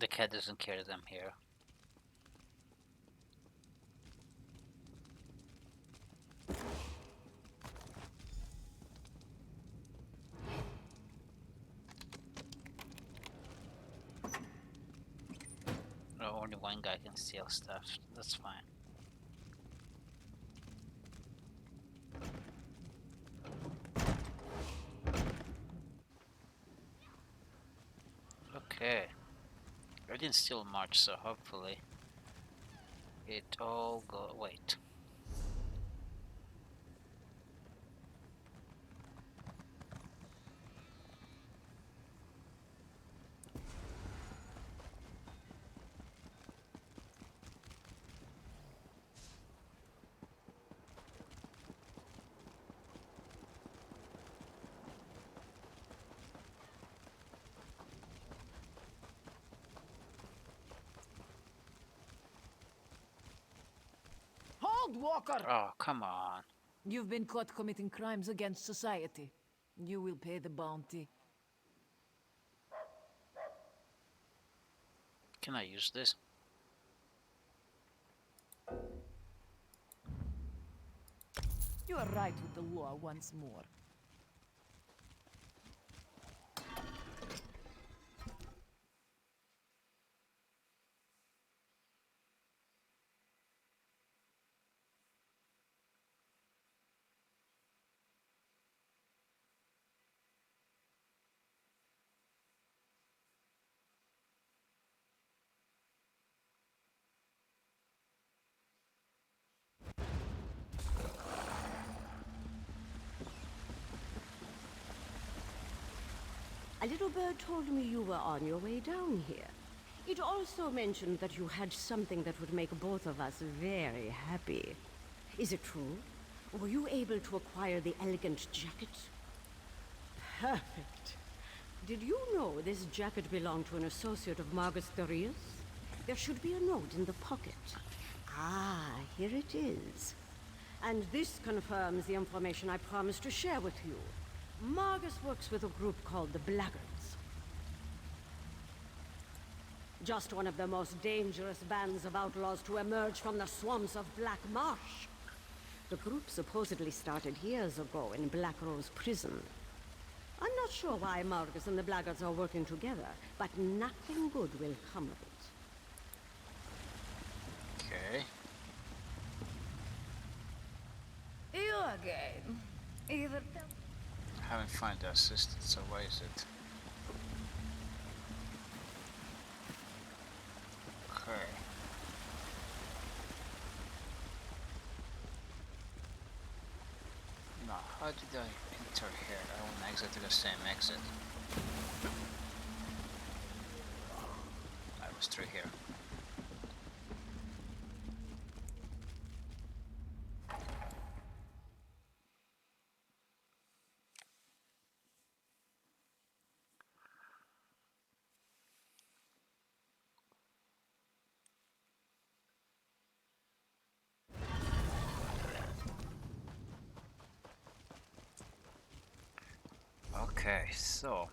The cat doesn't carry them here. No, only one guy can steal stuff. That's fine. Okay. I didn't steal much, so hopefully it all go. Wait. Hold, Walker! Oh, come on. You've been caught committing crimes against society. You will pay the bounty. Can I use this? You are right with the law once more. A little bird told me you were on your way down here. It also mentioned that you had something that would make both of us very happy. Is it true? Were you able to acquire the elegant jacket? Perfect. Did you know this jacket belonged to an associate of Margus Theria's? There should be a note in the pocket. Ah, here it is. And this confirms the information I promised to share with you. Margus works with a group called the Blackguards. Just one of the most dangerous bands of outlaws to emerge from the swamps of Black Marsh. The group supposedly started years ago in Black Rose Prison. I'm not sure why Margus and the Blackguards are working together, but nothing good will come of it. Okay. You again. Either I haven't found the assistant, so where is it? Okay. Now, how did I enter here? I want to exit to the same exit. I was through here. Okay, so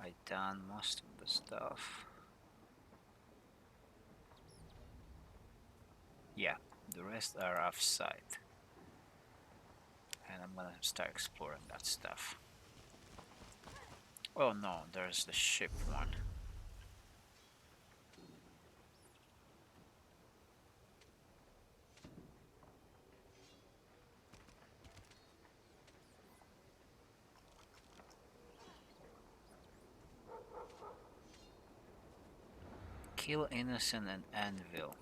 I done most of the stuff. Yeah, the rest are off site. And I'm gonna start exploring that stuff. Oh no, there's the ship one. Kill Innocent and Anvil.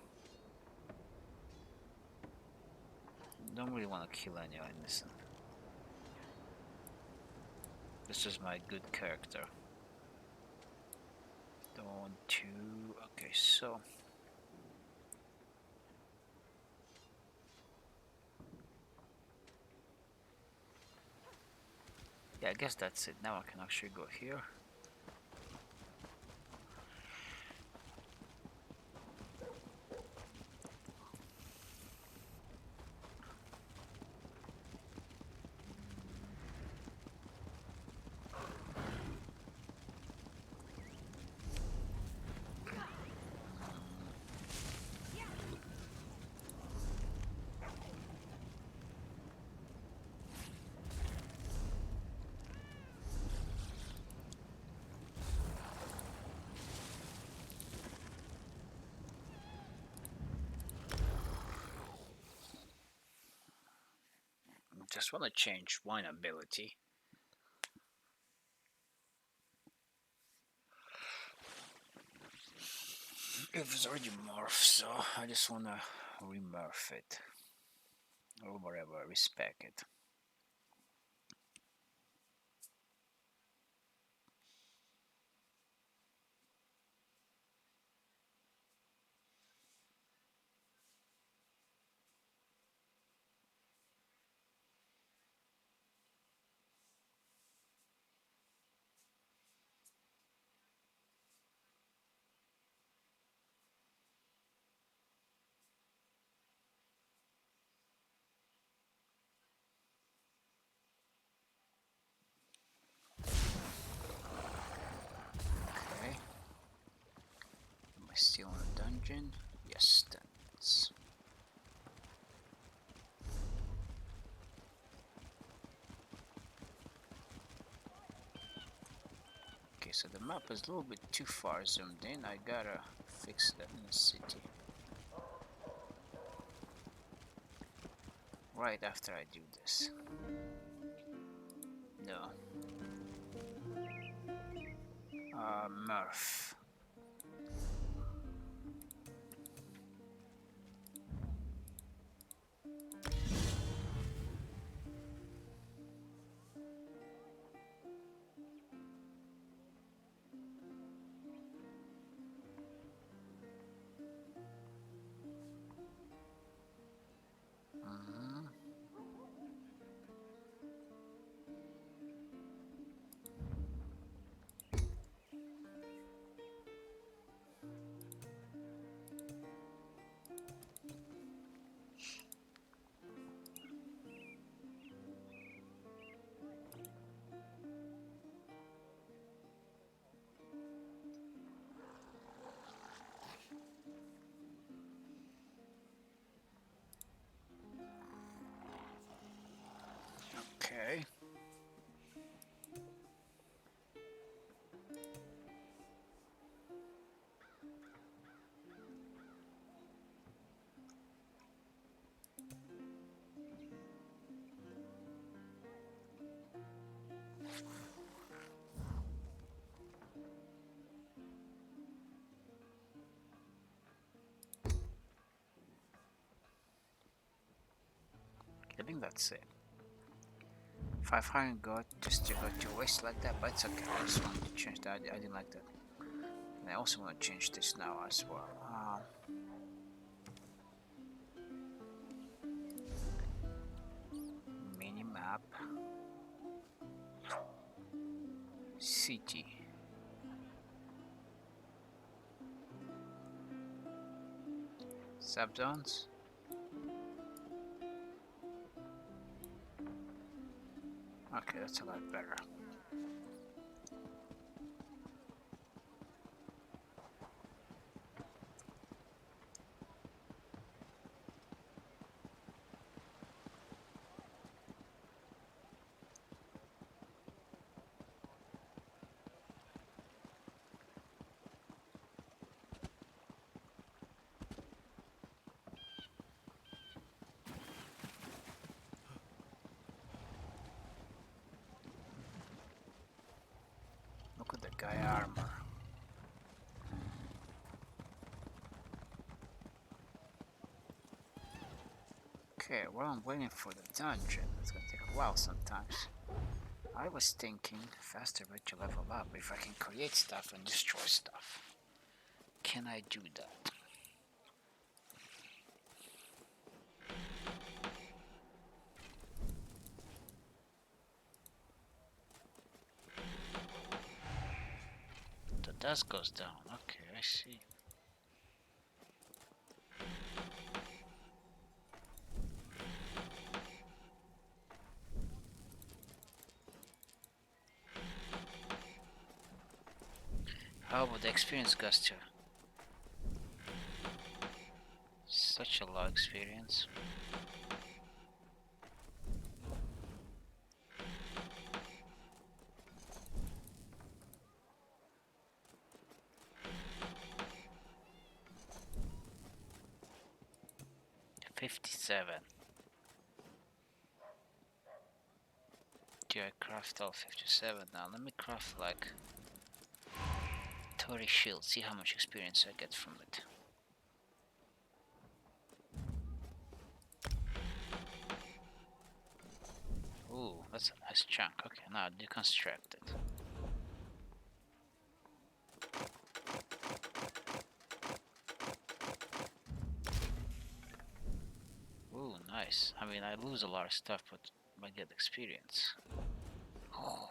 Don't really want to kill any Innocent. This is my good character. Don't want to. Okay, so. Yeah, I guess that's it. Now I can actually go here. just want to change one ability. It was already morphed, so I just want to remorph it. Or whatever, respec it. Okay. Am I still in a dungeon? Yes, then it's... Okay, so the map is a little bit too far zoomed in. I gotta fix that in the city. Right after I do this. No. Murph. Okay. I think that's it. 500 got just to go to waste like that, but it's okay. I just wanted to change that. I didn't like that. And I also want to change this now as well. Mini map. City. Subzones. Okay, that's a lot better. Look at the guy armor. Okay, well, I'm waiting for the dungeon. It's gonna take a while sometimes. I was thinking faster way to level up if I can create stuff and destroy stuff. Can I do that? The dust goes down. Okay, I see. How about the experience goes to? Such a low experience. $57. Do I craft all 57 now? Let me craft like 30 shields, see how much experience I get from it. Ooh, that's a nice chunk. Okay, now deconstruct it. Ooh, nice. I mean, I lose a lot of stuff, but I get experience. Oh.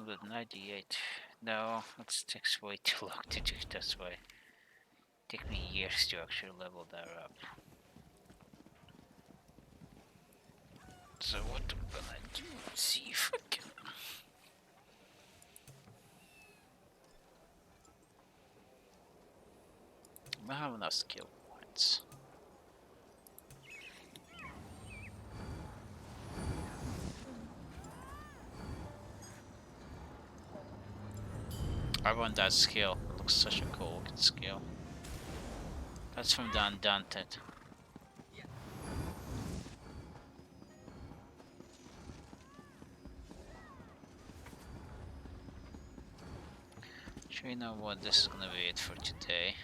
But 98. No, it takes way too long to do it this way. Take me years to actually level that up. So what I'm gonna do? See if I can. I have enough skill points. I want that skill. It looks such a cool looking skill. That's from the Undaunted. So you know what, this is gonna be it for today.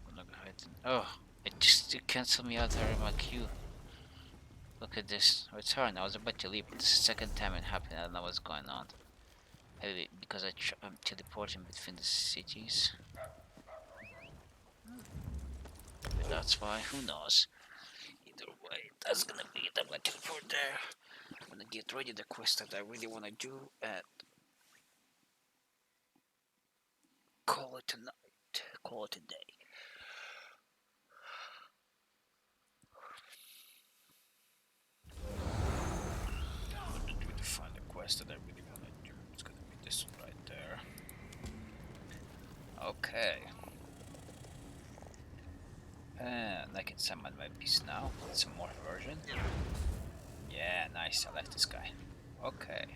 I'm gonna go ahead and, oh, it canceled me out there in my queue. Look at this. Return. I was about to leave, but this is the second time it happened. I don't know what's going on. Maybe because I'm teleporting between the cities. Maybe that's why. Who knows? Either way, that's gonna be it. I'm gonna teleport there. I'm gonna get ready the quest that I really wanna do and call it a night. Call it a day. I'm gonna do to find the quest that I really wanna do. It's gonna be this one right there. Okay. And I can summon my beast now. Some more version. Yeah, nice. I like this guy. Okay.